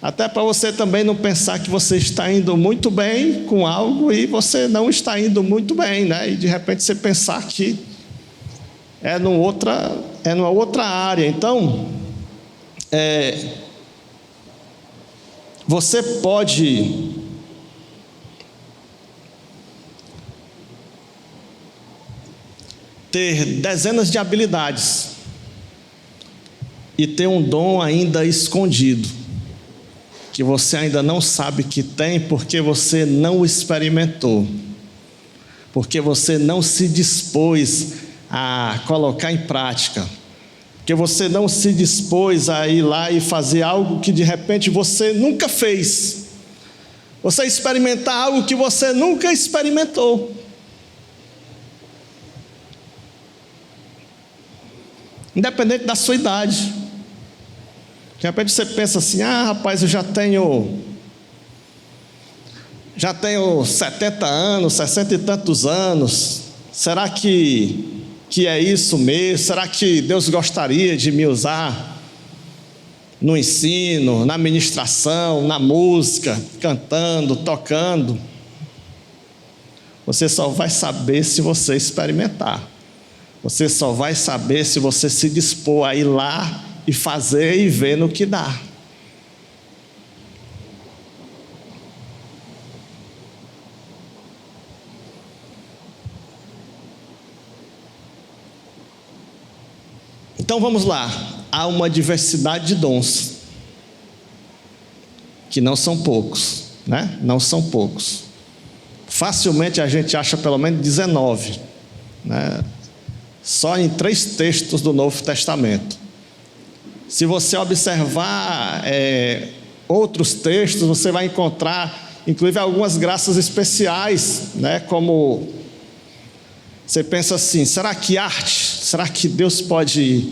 até para você também não pensar que você está indo muito bem com algo e você não está indo muito bem, né? E de repente você pensar que é numa outra área. Então, você pode ter dezenas de habilidades e ter um dom ainda escondido, que você ainda não sabe que tem, porque você não experimentou, porque você não se dispôs a colocar em prática, porque você não se dispôs a ir lá e fazer algo que de repente você nunca fez, você experimentar algo que você nunca experimentou. Independente da sua idade. De repente você pensa assim: rapaz, eu já tenho 70 anos, 60 e tantos anos, será que é isso mesmo? Será que Deus gostaria de me usar no ensino, na ministração, na música, cantando, tocando? Você só vai saber se você experimentar. Você só vai saber se você se dispor a ir lá e fazer e ver no que dá. Então vamos lá. Há uma diversidade de dons, que não são poucos, né? Não são poucos. Facilmente a gente acha pelo menos 19, né? Só em 3 textos do Novo Testamento. Se você observar outros textos, você vai encontrar, inclusive, algumas graças especiais, né? Como Você pensa assim, será que arte? Será que Deus pode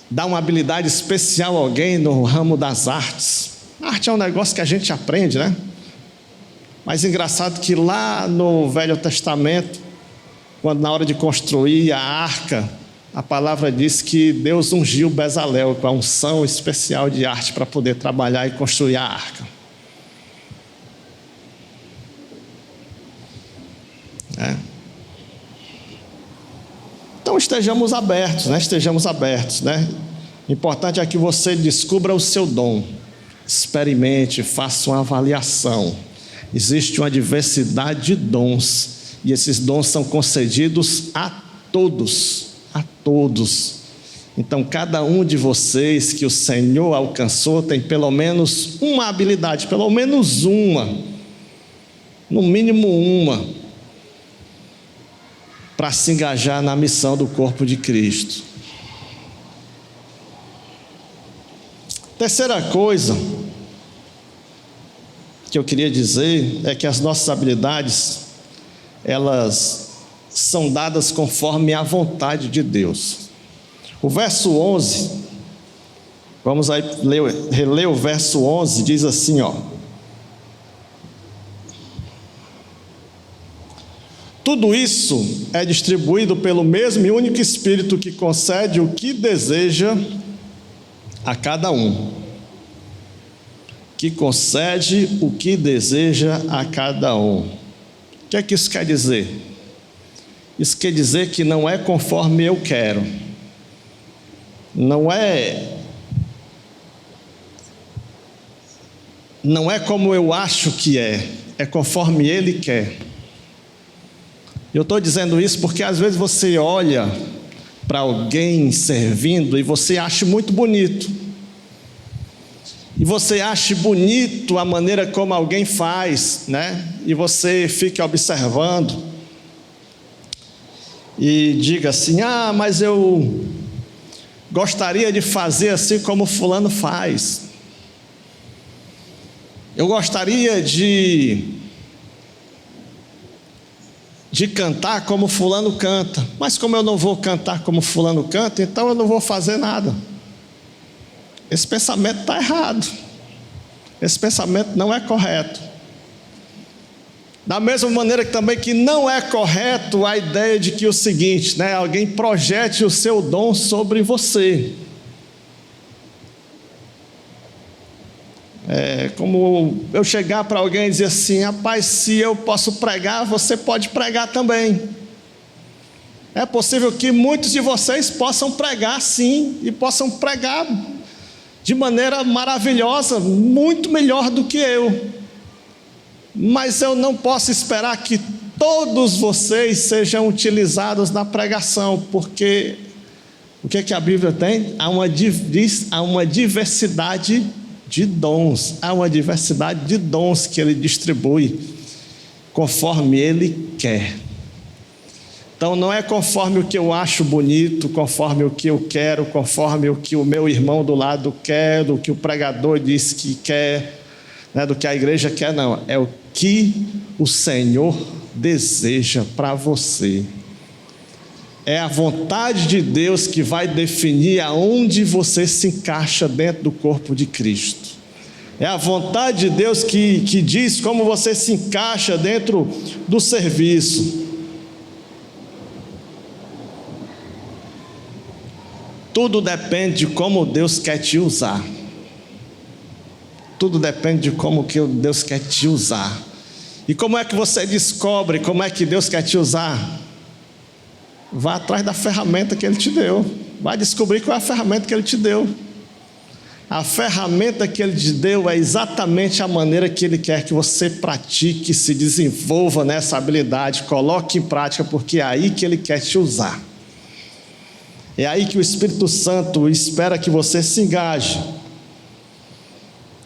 dar uma habilidade especial a alguém no ramo das artes? A arte é um negócio que a gente aprende, né? Mas engraçado que lá no Velho Testamento, quando na hora de construir a arca, a palavra diz que Deus ungiu Bezalel com a unção especial de arte para poder trabalhar e construir a arca. Então estejamos abertos, né? Estejamos abertos, né? O importante é que você descubra o seu dom, experimente, faça uma avaliação. Existe uma diversidade de dons, e esses dons são concedidos a todos, a todos. Então cada um de vocês que o Senhor alcançou tem pelo menos uma habilidade, pelo menos uma, no mínimo uma, para se engajar na missão do corpo de Cristo. Terceira coisa que eu queria dizer é que as nossas habilidades, elas são dadas conforme a vontade de Deus. O verso 11, vamos aí reler o verso 11, diz assim, ó: tudo isso é distribuído pelo mesmo e único Espírito que concede o que deseja a cada um. Que concede o que deseja a cada um. O que é que isso quer dizer? Isso quer dizer que não é conforme eu quero. Não é como eu acho que é conforme Ele quer. Eu estou dizendo isso porque às vezes você olha para alguém servindo e você acha muito bonito. E você acha bonito a maneira como alguém faz, né? E você fica observando e diga assim: ah, mas eu gostaria de fazer assim como fulano faz. Eu gostaria de cantar como fulano canta, mas como eu não vou cantar como fulano canta, então eu não vou fazer nada. Esse pensamento está errado. Esse pensamento não é correto. Da mesma maneira que também que não é correto a ideia de que o seguinte, né, alguém projete o seu dom sobre você. É como eu chegar para alguém e dizer assim: rapaz, se eu posso pregar, você pode pregar também. É possível que muitos de vocês possam pregar sim, e possam pregar de maneira maravilhosa, muito melhor do que eu. Mas eu não posso esperar que todos vocês sejam utilizados na pregação, porque o que é que a Bíblia tem? Há uma diversidade de dons. Há uma diversidade de dons que Ele distribui conforme Ele quer. Então não é conforme o que eu acho bonito, conforme o que eu quero, conforme o que o meu irmão do lado quer, do que o pregador diz que quer, né, do que a igreja quer, não. É o que o Senhor deseja para você. É a vontade de Deus que vai definir aonde você se encaixa dentro do corpo de Cristo. É a vontade de Deus que diz como você se encaixa dentro do serviço. Tudo depende de como Deus quer te usar. Tudo depende de como que Deus quer te usar. E como é que você descobre como é que Deus quer te usar? Vá atrás da ferramenta que Ele te deu. Vai descobrir qual é a ferramenta que Ele te deu. A ferramenta que Ele te deu é exatamente a maneira que Ele quer que você pratique, se desenvolva nessa habilidade, coloque em prática, porque é aí que Ele quer te usar. É aí que o Espírito Santo espera que você se engaje.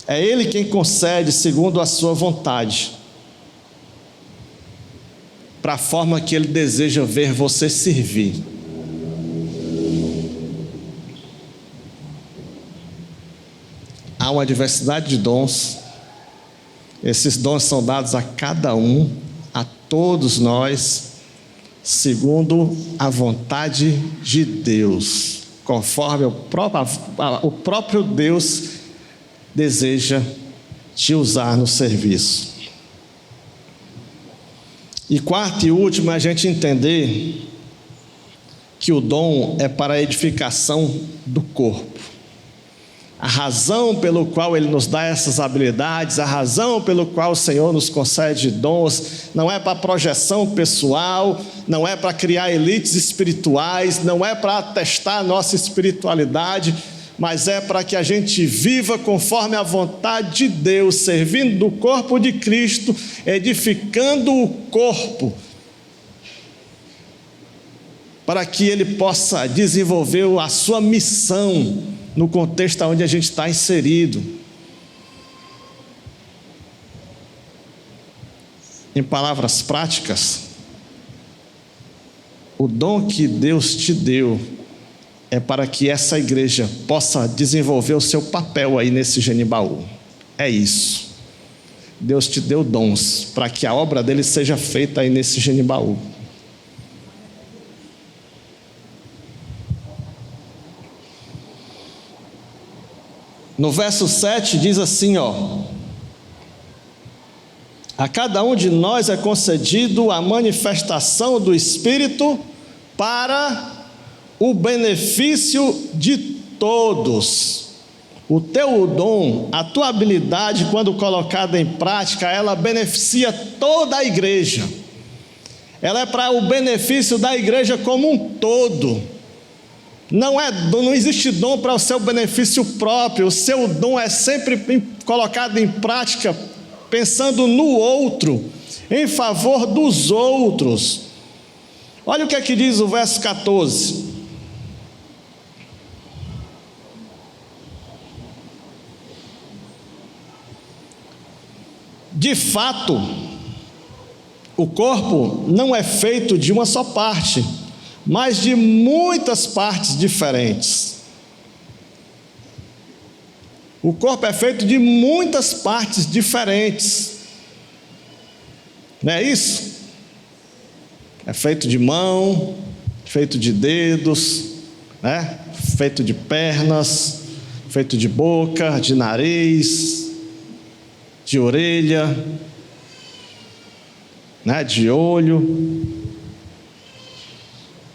É Ele quem concede segundo a sua vontade, para a forma que Ele deseja ver você servir. Há uma diversidade de dons. Esses dons são dados a cada um a todos nós, segundo a vontade de Deus, conforme o próprio Deus deseja te usar no serviço. E quarto e último, a gente entender que o dom é para a edificação do corpo. A razão pelo qual Ele nos dá essas habilidades, a razão pelo qual o Senhor nos concede dons, não é para projeção pessoal, não é para criar elites espirituais, não é para atestar a nossa espiritualidade, mas é para que a gente viva conforme a vontade de Deus, servindo do corpo de Cristo, edificando o corpo, para que Ele possa desenvolver a sua missão no contexto onde a gente está inserido. Em palavras práticas, o dom que Deus te deu é para que essa igreja possa desenvolver o seu papel aí nesse Genibaú. É isso. Deus te deu dons para que a obra dele seja feita aí nesse Genibaú. No verso 7 diz assim, a cada um de nós é concedido a manifestação do Espírito para o benefício de todos. O teu dom, a tua habilidade, quando colocada em prática, ela beneficia toda a igreja. Ela é para o benefício da igreja como um todo. Não existe dom para o seu benefício próprio. O seu dom é sempre colocado em prática pensando no outro, em favor dos outros. Olha o que é que diz o verso 14. De fato, o corpo não é feito de uma só parte, mas de muitas partes diferentes. O corpo é feito de muitas partes diferentes. Não é isso? É feito de mão, feito de dedos, né? Feito de pernas, feito de boca, de nariz, de orelha, né? De olho.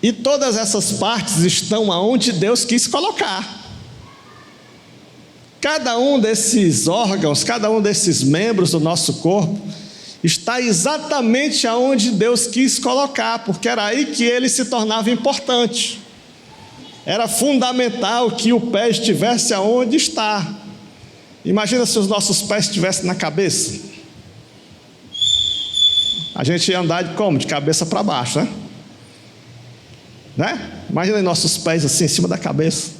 E todas essas partes estão aonde Deus quis colocar. Cada um desses órgãos, cada um desses membros do nosso corpo está exatamente aonde Deus quis colocar, porque era aí que ele se tornava importante. Era fundamental que o pé estivesse aonde está. Imagina se os nossos pés estivessem na cabeça. A gente ia andar de como? De cabeça para baixo, né? Imagina aí nossos pés assim em cima da cabeça.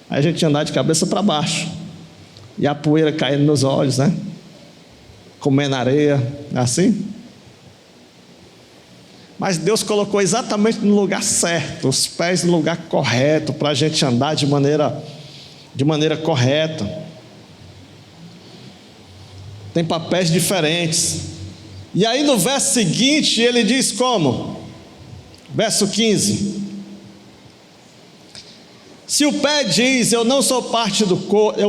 Aí a gente ia andar de cabeça para baixo. E a poeira caindo nos olhos, né? Comendo areia, assim. Mas Deus colocou exatamente no lugar certo, os pés no lugar correto, para a gente andar de maneira correta. Tem papéis diferentes. E aí no verso seguinte ele diz como? Verso 15. Se o pé diz, eu não sou parte do corpo,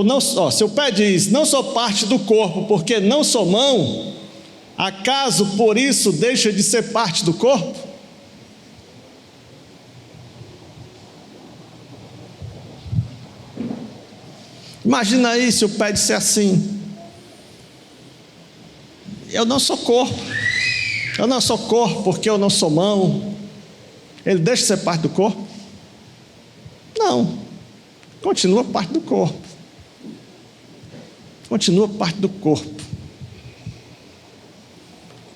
se o pé diz, não sou parte do corpo, porque não sou mão, acaso por isso deixa de ser parte do corpo? Imagina aí se o pé disser assim, eu não sou corpo porque eu não sou mão, ele deixa de ser parte do corpo? Não, continua parte do corpo. Continua parte do corpo.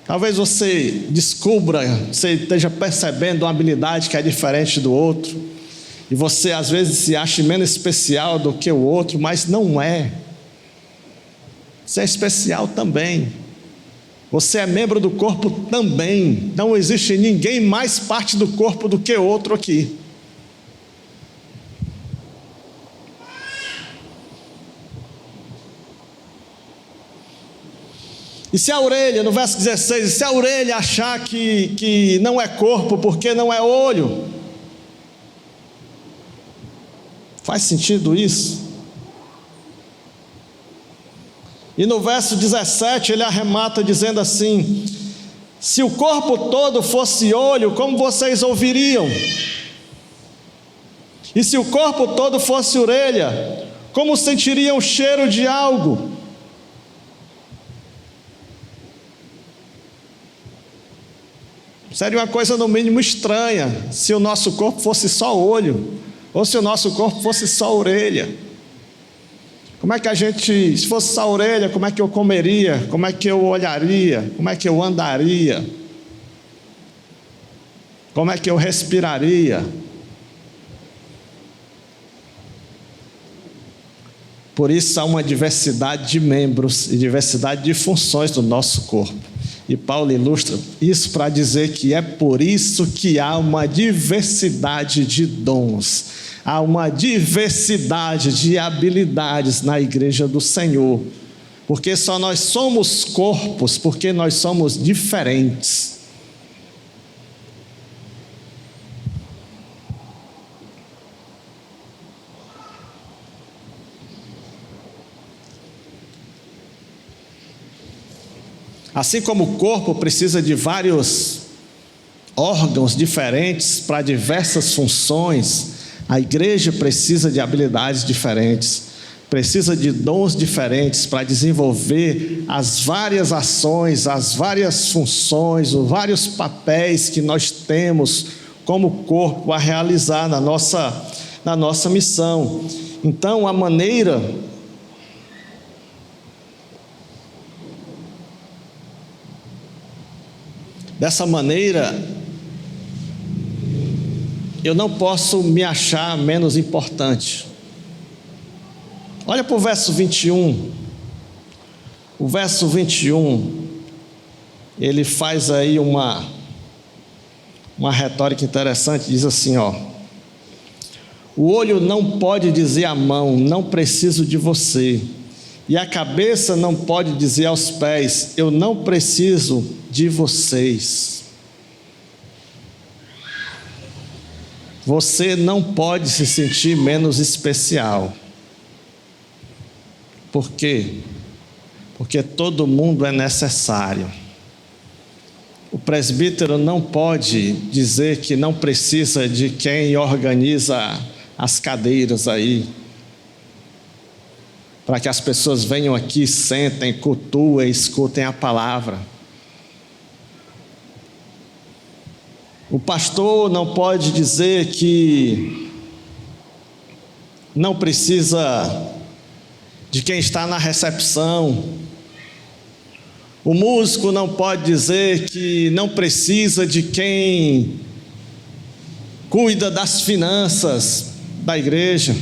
Talvez você descubra, você esteja percebendo uma habilidade que é diferente do outro, e você às vezes se acha menos especial do que o outro, mas não é. Você é especial também. Você é membro do corpo também. Não existe ninguém mais parte do corpo do que outro aqui. E se a orelha, no verso 16, se a orelha achar que não é corpo porque não é olho, faz sentido isso? E no verso 17 ele arremata dizendo assim: se o corpo todo fosse olho, como vocês ouviriam? E se o corpo todo fosse orelha, como sentiriam o cheiro de algo? Seria uma coisa no mínimo estranha se o nosso corpo fosse só olho, ou se o nosso corpo fosse só orelha. Como é que a gente, se fosse só orelha, como é que eu comeria? Como é que eu olharia? Como é que eu andaria? Como é que eu respiraria? Por isso há uma diversidade de membros e diversidade de funções do nosso corpo. E Paulo ilustra isso para dizer que é por isso que há uma diversidade de dons, há uma diversidade de habilidades na igreja do Senhor, porque só nós somos corpos, porque nós somos diferentes. Assim como o corpo precisa de vários órgãos diferentes para diversas funções, a igreja precisa de habilidades diferentes, precisa de dons diferentes para desenvolver as várias ações, as várias funções, os vários papéis que nós temos como corpo a realizar na nossa missão. Então, a maneira dessa maneira, eu não posso me achar menos importante. Olha para o verso 21. O verso 21, ele faz aí uma retórica interessante, diz assim, ó: o olho não pode dizer à mão, não preciso de você. E a cabeça não pode dizer aos pés, eu não preciso de vocês. Você não pode se sentir menos especial. Por quê? Porque todo mundo é necessário. O presbítero não pode dizer que não precisa de quem organiza as cadeiras aí, para que as pessoas venham aqui, sentem, cultuem, escutem a palavra. O pastor não pode dizer que não precisa de quem está na recepção. O músico não pode dizer que não precisa de quem cuida das finanças da igreja.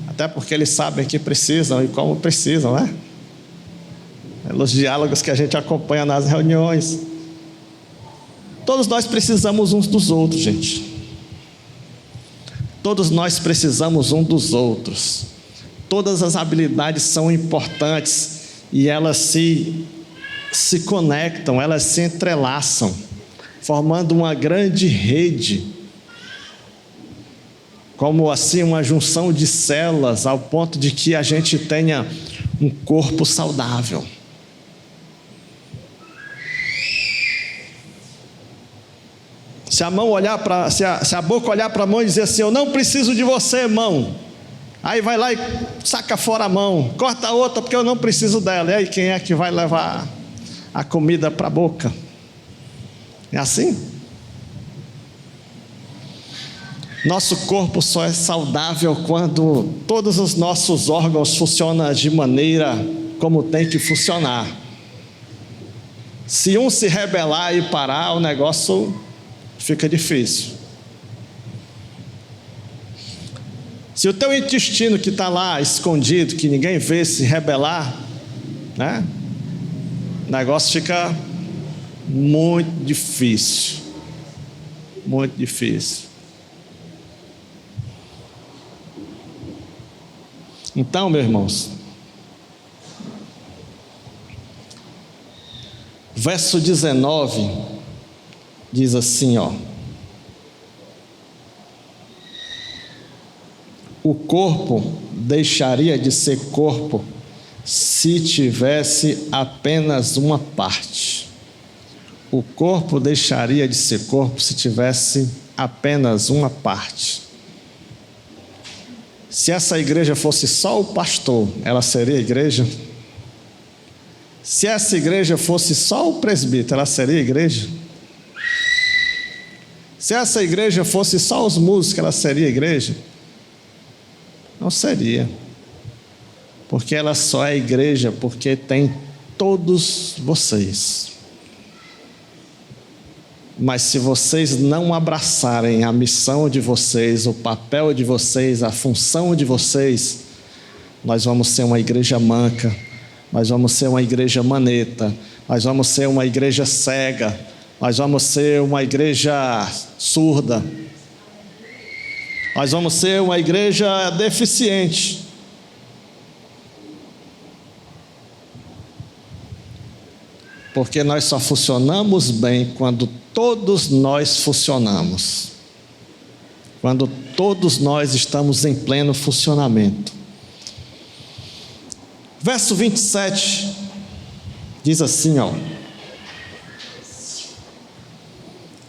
Até porque eles sabem que precisam e como precisam, né? Pelos diálogos que a gente acompanha nas reuniões. Todos nós precisamos uns dos outros, gente. Todos nós precisamos uns dos outros. Todas as habilidades são importantes e elas se conectam, elas se entrelaçam, formando uma grande rede. Como assim uma junção de células, ao ponto de que a gente tenha um corpo saudável. Se a mão olhar para, se a boca olhar para a mão e dizer assim, eu não preciso de você, mão. Aí vai lá e saca fora a mão, corta a outra porque eu não preciso dela. E aí quem é que vai levar a comida para a boca? É assim? Nosso corpo só é saudável quando todos os nossos órgãos funcionam de maneira como tem que funcionar. Se um se rebelar e parar, o negócio fica difícil. Se o teu intestino que está lá escondido, que ninguém vê, se rebelar, né? O negócio fica muito difícil. Muito difícil. Então, meus irmãos, Verso 19 diz assim, ó: o corpo deixaria de ser corpo se tivesse apenas uma parte. O corpo deixaria de ser corpo se tivesse apenas uma parte. Se essa igreja fosse só o pastor, ela seria igreja? Se essa igreja fosse só o presbítero, ela seria igreja? Se essa igreja fosse só os músicos, ela seria igreja? Não seria. Porque ela só é igreja porque tem todos vocês. Mas se vocês não abraçarem a missão de vocês, o papel de vocês, a função de vocês, nós vamos ser uma igreja manca, nós vamos ser uma igreja maneta, nós vamos ser uma igreja cega, nós vamos ser uma igreja surda, nós vamos ser uma igreja deficiente. Porque nós só funcionamos bem quando todos nós funcionamos. Quando todos nós estamos em pleno funcionamento. Verso 27 diz assim, ó: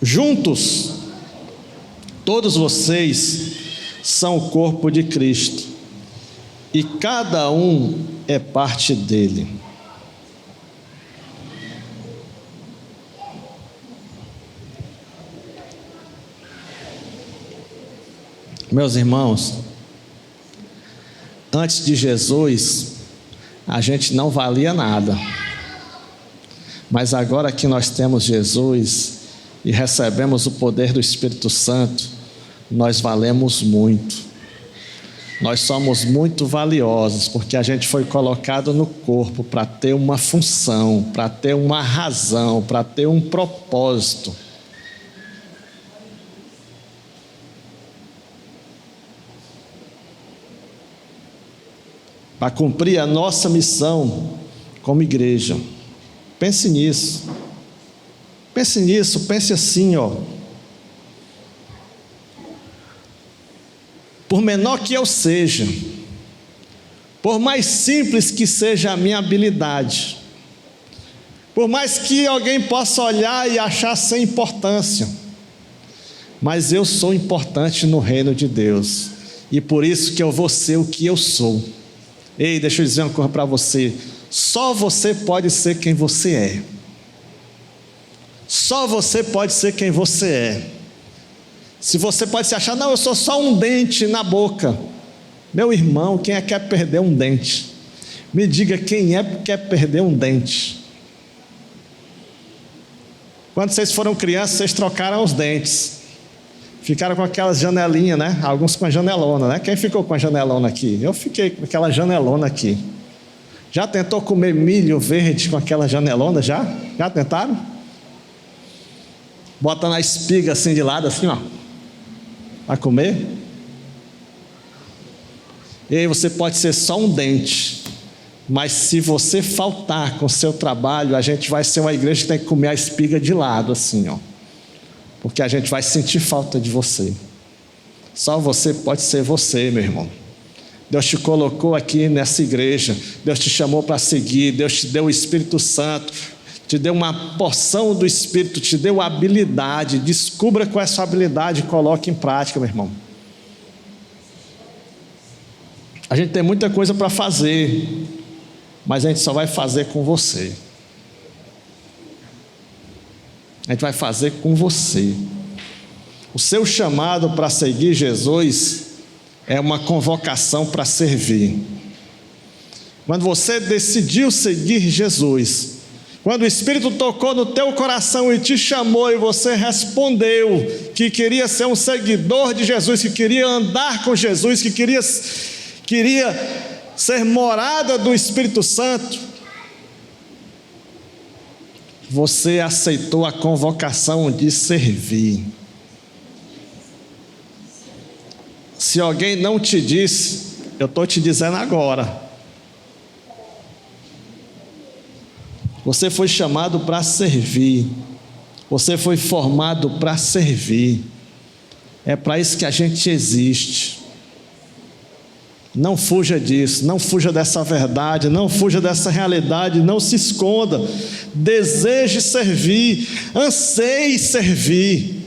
juntos, todos vocês são o corpo de Cristo, e cada um é parte dele. Meus irmãos, antes de Jesus, a gente não valia nada. Mas agora que nós temos Jesus e recebemos o poder do Espírito Santo, nós valemos muito. Nós somos muito valiosos, porque a gente foi colocado no corpo para ter uma função, para ter uma razão, para ter um propósito. Para cumprir a nossa missão como igreja. Pense nisso. Pense nisso, pense assim, ó. Por menor que eu seja, por mais simples que seja a minha habilidade, por mais que alguém possa olhar e achar sem importância, mas eu sou importante no reino de Deus, e por isso que eu vou ser o que eu sou. Ei, deixa eu dizer uma coisa para você: só você pode ser quem você é. Só você pode ser quem você é. Se você pode se achar, não, eu sou só um dente na boca. Meu irmão, quem é que quer perder um dente? Me diga quem é que quer perder um dente. Quando vocês foram crianças, vocês trocaram os dentes. Ficaram com aquelas janelinhas, né? Alguns com a janelona, né? Quem ficou com a janelona aqui? Eu fiquei com aquela janelona aqui. Já tentou comer milho verde com aquela janelona? Já? Já tentaram? Botando a espiga assim de lado, assim, ó, para comer. E aí você pode ser só um dente, mas se você faltar com o seu trabalho, a gente vai ser uma igreja que tem que comer a espiga de lado, assim, ó. Porque a gente vai sentir falta de você. Só você pode ser você, meu irmão. Deus te colocou aqui nessa igreja, Deus te chamou para seguir, Deus te deu o Espírito Santo, te deu uma porção do Espírito, te deu habilidade. Descubra qual é a sua habilidade e coloque em prática, meu irmão. A gente tem muita coisa para fazer, mas a gente só vai fazer com você. A gente vai fazer com você. O seu chamado para seguir Jesus é uma convocação para servir. Quando você decidiu seguir Jesus, quando o Espírito tocou no teu coração e te chamou e você respondeu que queria ser um seguidor de Jesus, que queria andar com Jesus, que queria ser morada do Espírito Santo, você aceitou a convocação de servir. Se alguém não te disse, eu estou te dizendo agora. Você foi chamado para servir. Você foi formado para servir. É para isso que a gente existe. Não fuja disso, não fuja dessa verdade, não fuja dessa realidade, não se esconda. Deseje servir, anseie servir.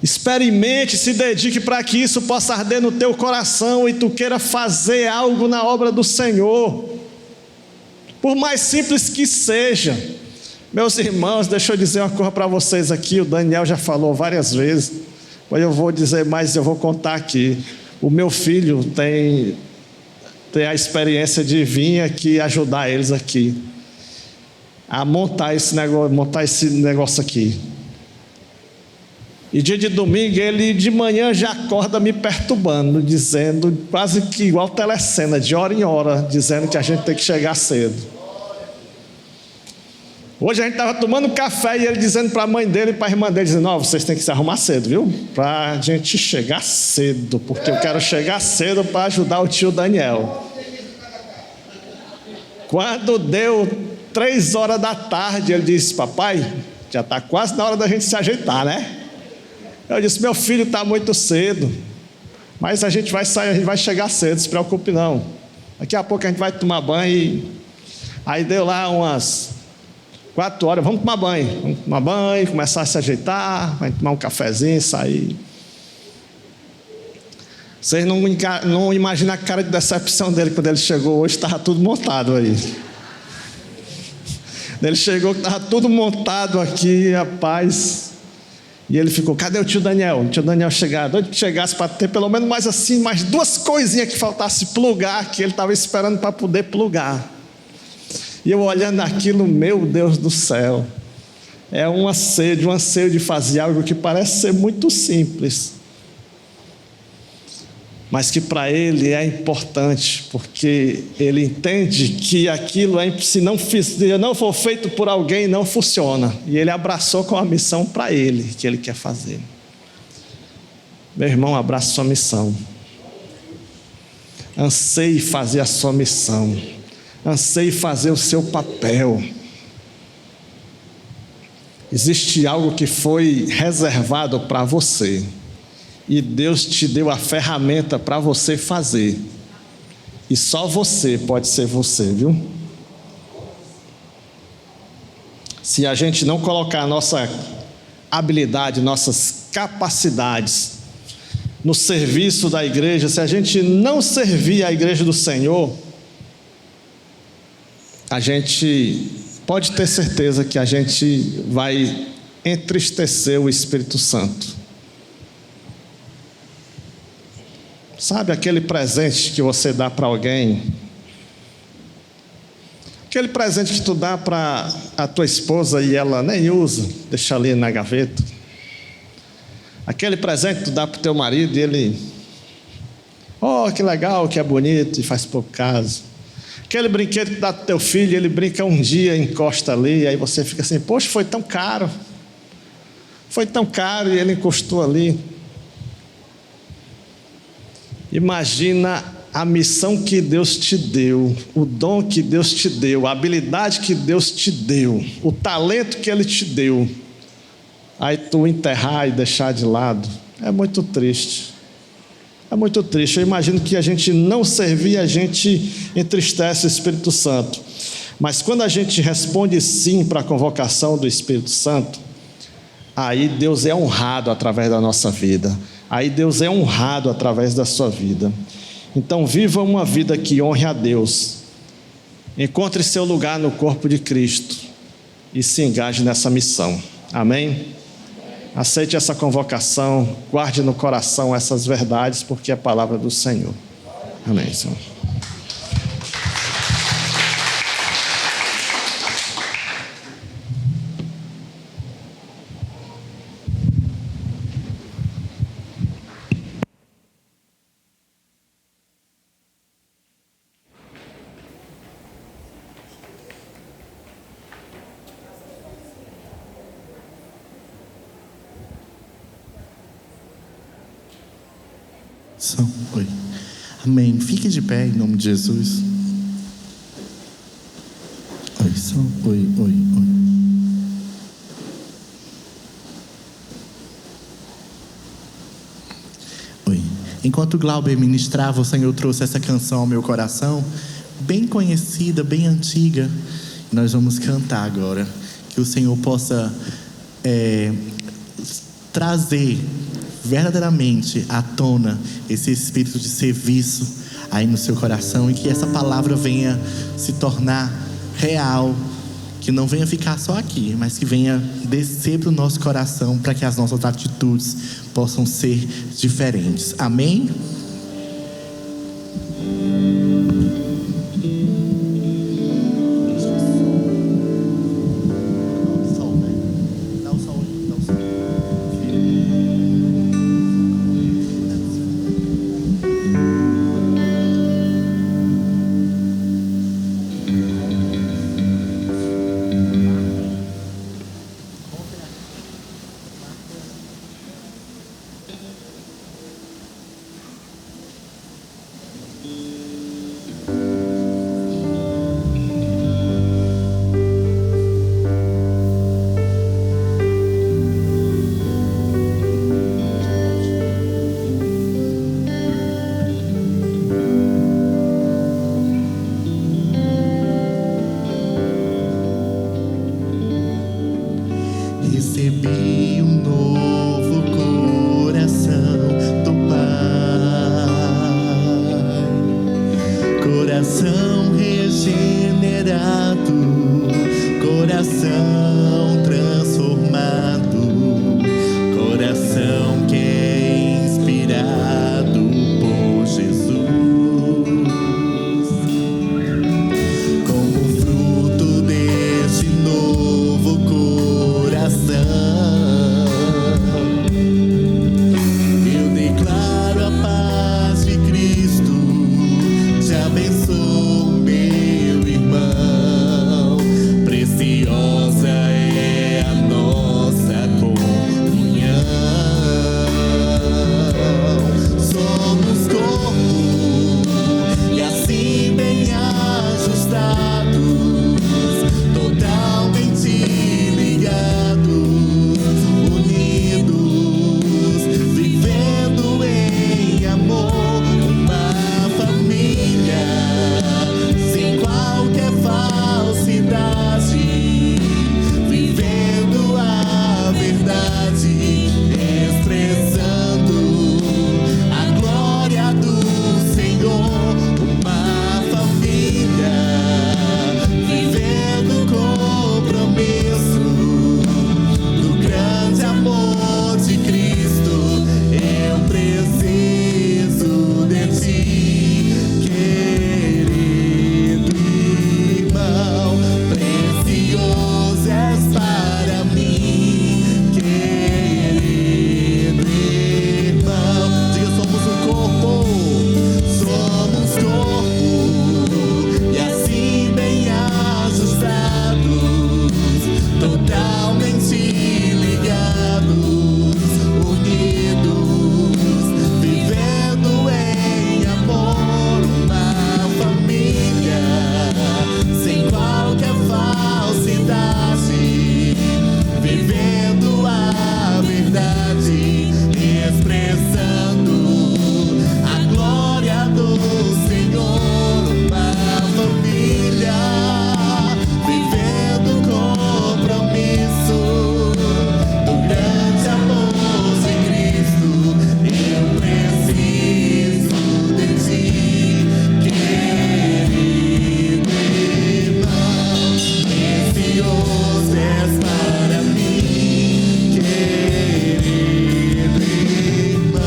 Experimente, se dedique para que isso possa arder no teu coração e tu queira fazer algo na obra do Senhor. Por mais simples que seja. Meus irmãos, deixa eu dizer uma coisa para vocês aqui, o Daniel já falou várias vezes, mas eu vou dizer mais, eu vou contar aqui. O meu filho tem a experiência de vir aqui ajudar eles aqui, a montar esse negócio aqui. E dia de domingo, ele de manhã já acorda me perturbando, dizendo, quase que igual telecena, de hora em hora, dizendo que a gente tem que chegar cedo. Hoje a gente estava tomando café e ele dizendo para a mãe dele e para a irmã dele, dizendo, vocês têm que se arrumar cedo, viu? Para a gente chegar cedo, porque eu quero chegar cedo para ajudar o tio Daniel. Quando deu 3 horas da tarde, ele disse, papai, já está quase na hora da gente se ajeitar, né? Eu disse, meu filho, está muito cedo, mas a gente vai sair, a gente vai chegar cedo, não se preocupe não. Daqui a pouco a gente vai tomar banho. Aí deu lá umas 4 horas, vamos tomar banho, começar a se ajeitar, vai tomar um cafezinho, sair. Vocês não imaginam a cara de decepção dele quando ele chegou hoje, estava tudo montado aí. Ele chegou, estava tudo montado aqui, rapaz. E ele ficou, cadê o tio Daniel? O tio Daniel doido que chegasse para ter pelo menos mais 2 coisinhas que faltasse plugar, que ele estava esperando para poder plugar. E eu olhando aquilo, meu Deus do céu, é um anseio de fazer algo que parece ser muito simples, mas que para ele é importante, porque ele entende que aquilo, se não for feito por alguém, não funciona, e ele abraçou com a missão para ele, que ele quer fazer. Meu irmão, abraça sua missão, anseie fazer a sua missão, anseie fazer o seu papel. Existe algo que foi reservado para você, e Deus te deu a ferramenta para você fazer, e só você pode ser você, viu? Se a gente não colocar a nossa habilidade, nossas capacidades no serviço da igreja, se a gente não servir a igreja do Senhor, a gente pode ter certeza que a gente vai entristecer o Espírito Santo. Sabe aquele presente que você dá para alguém? Aquele presente que tu dá para a tua esposa e ela nem usa, deixa ali na gaveta. Aquele presente que tu dá para o teu marido e ele, que legal, que é bonito, e faz pouco caso. Aquele brinquedo que tu dá para o teu filho, ele brinca um dia, encosta ali, e aí você fica assim, poxa, foi tão caro. Foi tão caro e ele encostou ali. Imagina a missão que Deus te deu, o dom que Deus te deu, a habilidade que Deus te deu, o talento que Ele te deu, aí tu enterrar e deixar de lado. É muito triste. É muito triste. Eu imagino que a gente não servir, a gente entristece o Espírito Santo. Mas quando a gente responde sim para a convocação do Espírito Santo, aí Deus é honrado através da nossa vida. Aí Deus é honrado através da sua vida. Então viva uma vida que honre a Deus. Encontre seu lugar no corpo de Cristo e se engaje nessa missão. Amém? Aceite essa convocação, guarde no coração essas verdades, porque é a palavra do Senhor. Amém, Senhor. Oi. Amém. Fique de pé em nome de Jesus. Oi. Enquanto Glauber ministrava, o Senhor trouxe essa canção ao meu coração, bem conhecida, bem antiga. Nós vamos cantar agora. Que o Senhor possa trazer verdadeiramente à tona esse espírito de serviço aí no seu coração, e que essa palavra venha se tornar real, que não venha ficar só aqui, mas que venha descer para o nosso coração, para que as nossas atitudes possam ser diferentes. Amém? Recebi um novo coração do Pai, coração regenerado, coração transformado, coração que é inspirado por Jesus. Como fruto deste novo coração, eu declaro a paz de Cristo, te abençoo, meu irmão. Preciosa é a nossa comunhão. Somos corpo e assim bem ajustados, totalmente unidos, vivendo em amor, uma família, sem qualquer falsidade, vivendo a verdade, expressando a glória do Senhor, uma família, vivendo compromisso do grande amor de Cristo. Eu preciso de ti, querido irmão. Precioso és para mim, querido irmão. Diga, somos um corpo, e assim bem ajustados, totalmente ligados, unidos, vivendo em amor, uma família, sem qualquer falsidade, vivendo a verdade, expressando a glória do Senhor, uma família, vivendo compromisso do grande amor de Cristo. Eu preciso de ti, querido irmão. Precioso és para mim, querido irmão.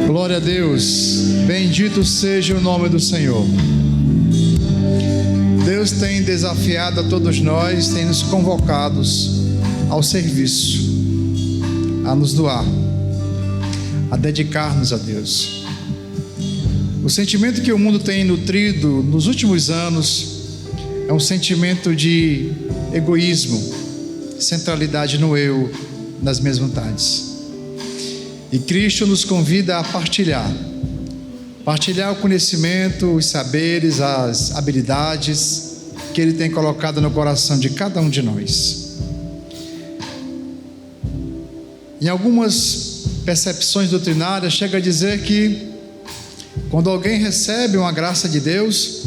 Glória a Deus, bendito seja o nome do Senhor. Deus tem desafiado a todos nós, tem nos convocados ao serviço, a nos doar, a dedicar-nos a Deus. O sentimento que o mundo tem nutrido nos últimos anos é um sentimento de egoísmo, centralidade no eu, nas minhas vontades. E Cristo nos convida a partilhar partilhar o conhecimento, os saberes, as habilidades que Ele tem colocado no coração de cada um de nós. Em algumas percepções doutrinárias, chega a dizer que quando alguém recebe uma graça de Deus,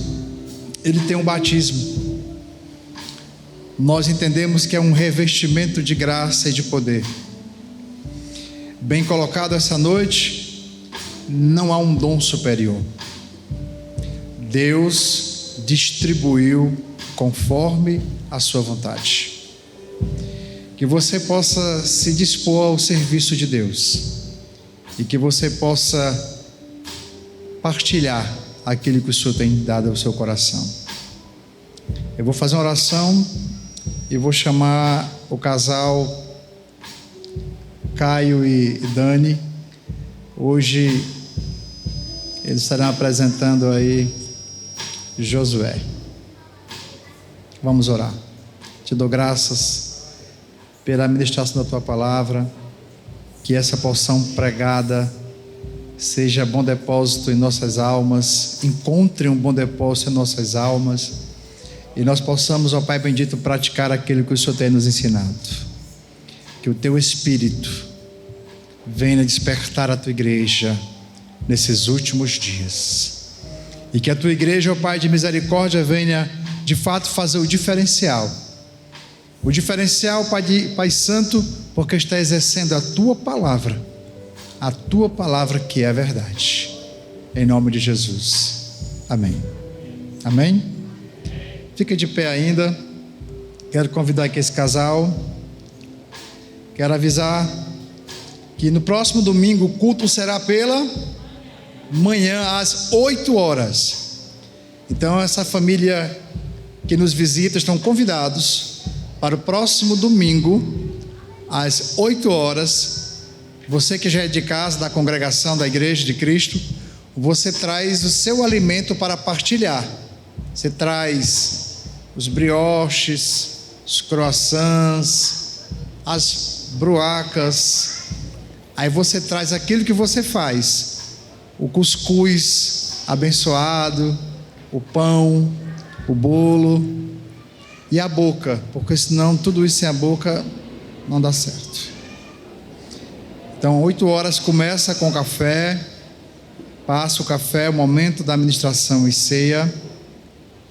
ele tem um batismo. Nós entendemos que é um revestimento de graça e de poder. Bem colocado essa noite, não há um dom superior. Deus distribuiu conforme a sua vontade. Que você possa se dispor ao serviço de Deus e que você possa partilhar aquilo que o Senhor tem dado ao seu coração. Eu vou fazer uma oração e vou chamar o casal Caio e Dani. Hoje eles estarão apresentando aí Josué. Vamos orar. Te dou graças pela ministração da Tua Palavra, que essa porção pregada seja bom depósito em nossas almas, encontre um bom depósito em nossas almas, e nós possamos, ó Pai bendito, praticar aquilo que o Senhor tem nos ensinado. Que o Teu Espírito venha despertar a Tua igreja nesses últimos dias, e que a Tua igreja, ó Pai de misericórdia, venha de fato fazer o diferencial, Pai Santo, porque está exercendo a Tua palavra que é a verdade, em nome de Jesus, amém. Amém? Fica de pé ainda. Quero convidar aqui esse casal. Quero avisar que no próximo domingo o culto será pela manhã às 8 horas. Então essa família que nos visita estão convidados para o próximo domingo às 8 horas. Você que já é de casa, da congregação da Igreja de Cristo, você traz o seu alimento para partilhar. Você traz os brioches, os croissants, as bruacas. Aí você traz aquilo que você faz: o cuscuz abençoado, o pão, o bolo e a boca, porque senão tudo isso sem a boca não dá certo. Então 8 horas começa com café, passa o café, o momento da administração e ceia,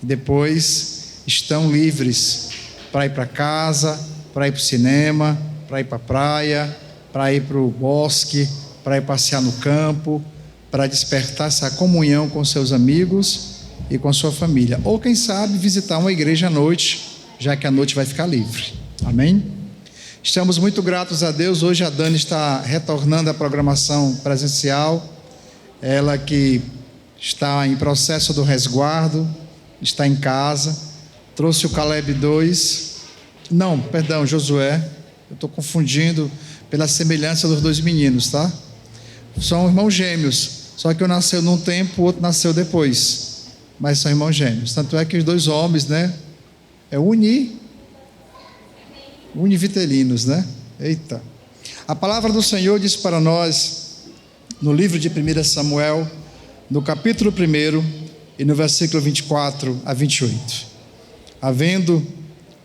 e depois estão livres para ir para casa, para ir para o cinema, para ir para a praia, para ir para o bosque, para ir passear no campo, para despertar essa comunhão com seus amigos e com a sua família, ou quem sabe visitar uma igreja à noite, já que a noite vai ficar livre. Amém? Estamos muito gratos a Deus. Hoje a Dani está retornando à programação presencial, ela que está em processo do resguardo, está em casa, trouxe o Caleb 2, Josué, eu estou confundindo pela semelhança dos dois meninos, tá? São irmãos gêmeos, só que um nasceu num tempo, o outro nasceu depois, mas são irmãos gêmeos. Tanto é que os dois homens, né, é univitelinos, né? Eita. A palavra do Senhor diz para nós, no livro de 1 Samuel, no capítulo 1 e no versículo 24 a 28. Havendo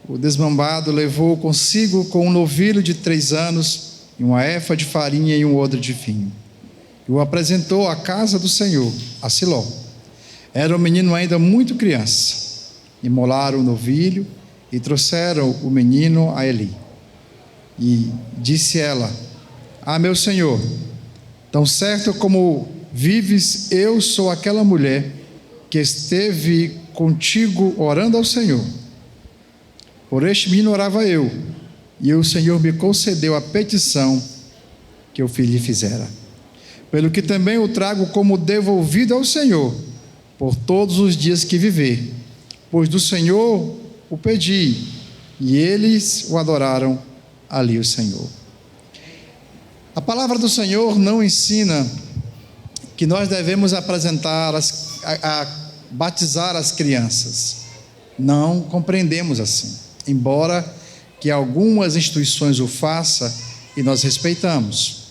o desmamado, levou consigo com um novilho de 3 anos, e uma efa de farinha e um odre de vinho. E o apresentou à casa do Senhor, a Siló. Era um menino ainda muito criança. Imolaram o novilho e trouxeram o menino a Eli. E disse ela: meu senhor, tão certo como vives, eu sou aquela mulher que esteve contigo orando ao Senhor. Por este menino orava eu, e o Senhor me concedeu a petição que eu lhe fizera. Pelo que também o trago como devolvido ao Senhor, por todos os dias que viver, pois do Senhor o pedi, e eles o adoraram ali o Senhor. A palavra do Senhor não ensina que nós devemos batizar as crianças. Não compreendemos assim, embora que algumas instituições o façam e nós respeitamos.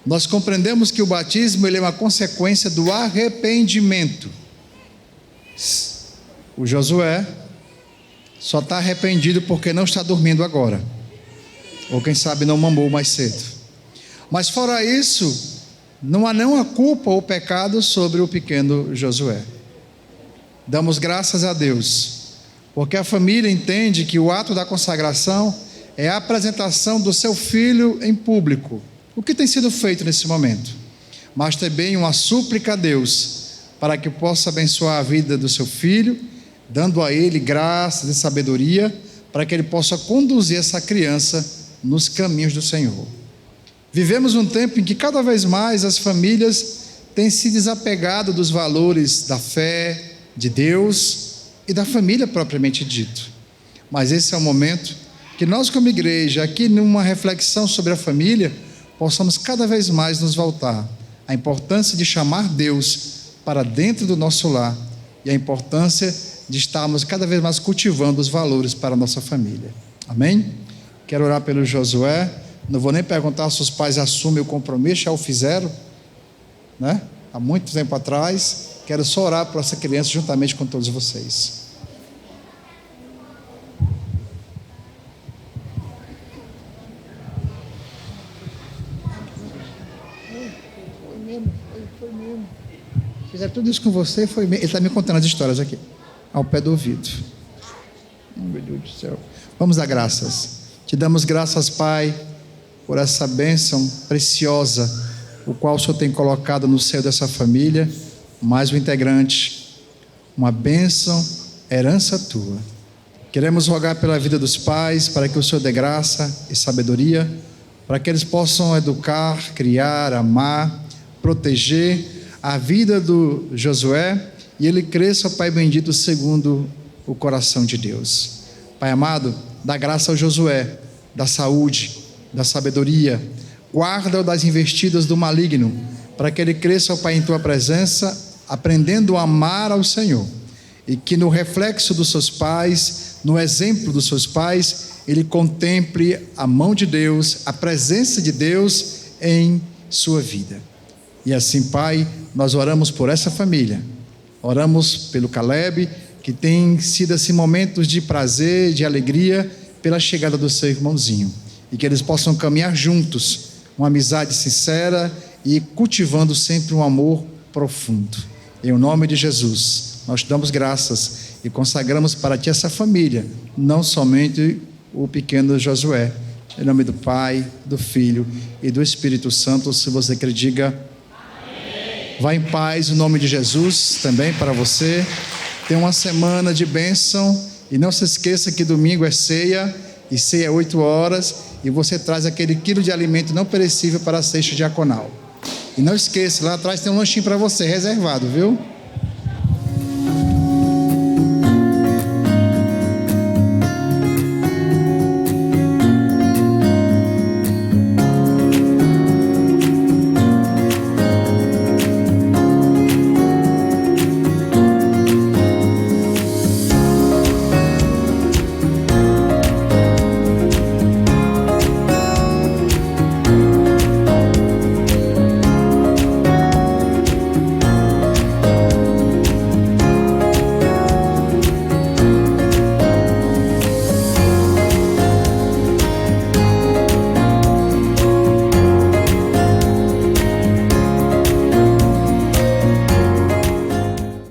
nós compreendemos que o batismo ele é uma consequência do arrependimento. O Josué só está arrependido porque não está dormindo agora, ou quem sabe não mamou mais cedo. Mas fora isso, não há nenhuma culpa ou pecado sobre o pequeno Josué. Damos graças a Deus, porque a família entende que o ato da consagração é a apresentação do seu filho em público, o que tem sido feito nesse momento, mas também uma súplica a Deus, para que possa abençoar a vida do seu filho, dando a ele graça e sabedoria, para que ele possa conduzir essa criança nos caminhos do Senhor. Vivemos um tempo em que cada vez mais as famílias têm se desapegado dos valores da fé, de Deus e da família propriamente dito. Mas esse é o momento que nós como igreja, aqui numa reflexão sobre a família, possamos cada vez mais nos voltar à importância de chamar Deus para dentro do nosso lar e a importância de estarmos cada vez mais cultivando os valores para a nossa família. Amém? Quero orar pelo Josué. Não vou nem perguntar se os pais assumem o compromisso, já o fizeram, né? Há muito tempo atrás. Quero só orar por essa criança juntamente com todos vocês. Foi mesmo. Fizeram tudo isso com você, foi mesmo. Ele está me contando as histórias aqui, ao pé do ouvido. Meu Deus do céu. Vamos dar graças. Te damos graças, Pai, por essa bênção preciosa, o qual o Senhor tem colocado no seio dessa família, mais um integrante, uma bênção, herança tua. Queremos rogar pela vida dos pais, para que o Senhor dê graça e sabedoria, para que eles possam educar, criar, amar, proteger a vida do Josué e ele cresça, Pai bendito, segundo o coração de Deus. Pai amado, dá graça ao Josué, da saúde, da sabedoria, guarda-o das investidas do maligno, para que ele cresça, Pai, em tua presença, aprendendo a amar ao Senhor, e que no reflexo dos seus pais, no exemplo dos seus pais, ele contemple a mão de Deus, a presença de Deus em sua vida. E assim, Pai, nós oramos por essa família, oramos pelo Caleb, que tem sido assim momentos de prazer, de alegria, pela chegada do seu irmãozinho, e que eles possam caminhar juntos, uma amizade sincera e cultivando sempre um amor profundo. Em nome de Jesus, nós te damos graças e consagramos para ti essa família, não somente o pequeno Josué. Em nome do Pai, do Filho e do Espírito Santo. Se você quer, diga amém. Vá em paz, em nome de Jesus, também para você. Tenha uma semana de bênção e não se esqueça que domingo é ceia, e ceia é 8 horas, e você traz aquele quilo de alimento não perecível para a cesta diaconal. E não esqueça, lá atrás tem um lanchinho para você, reservado, viu?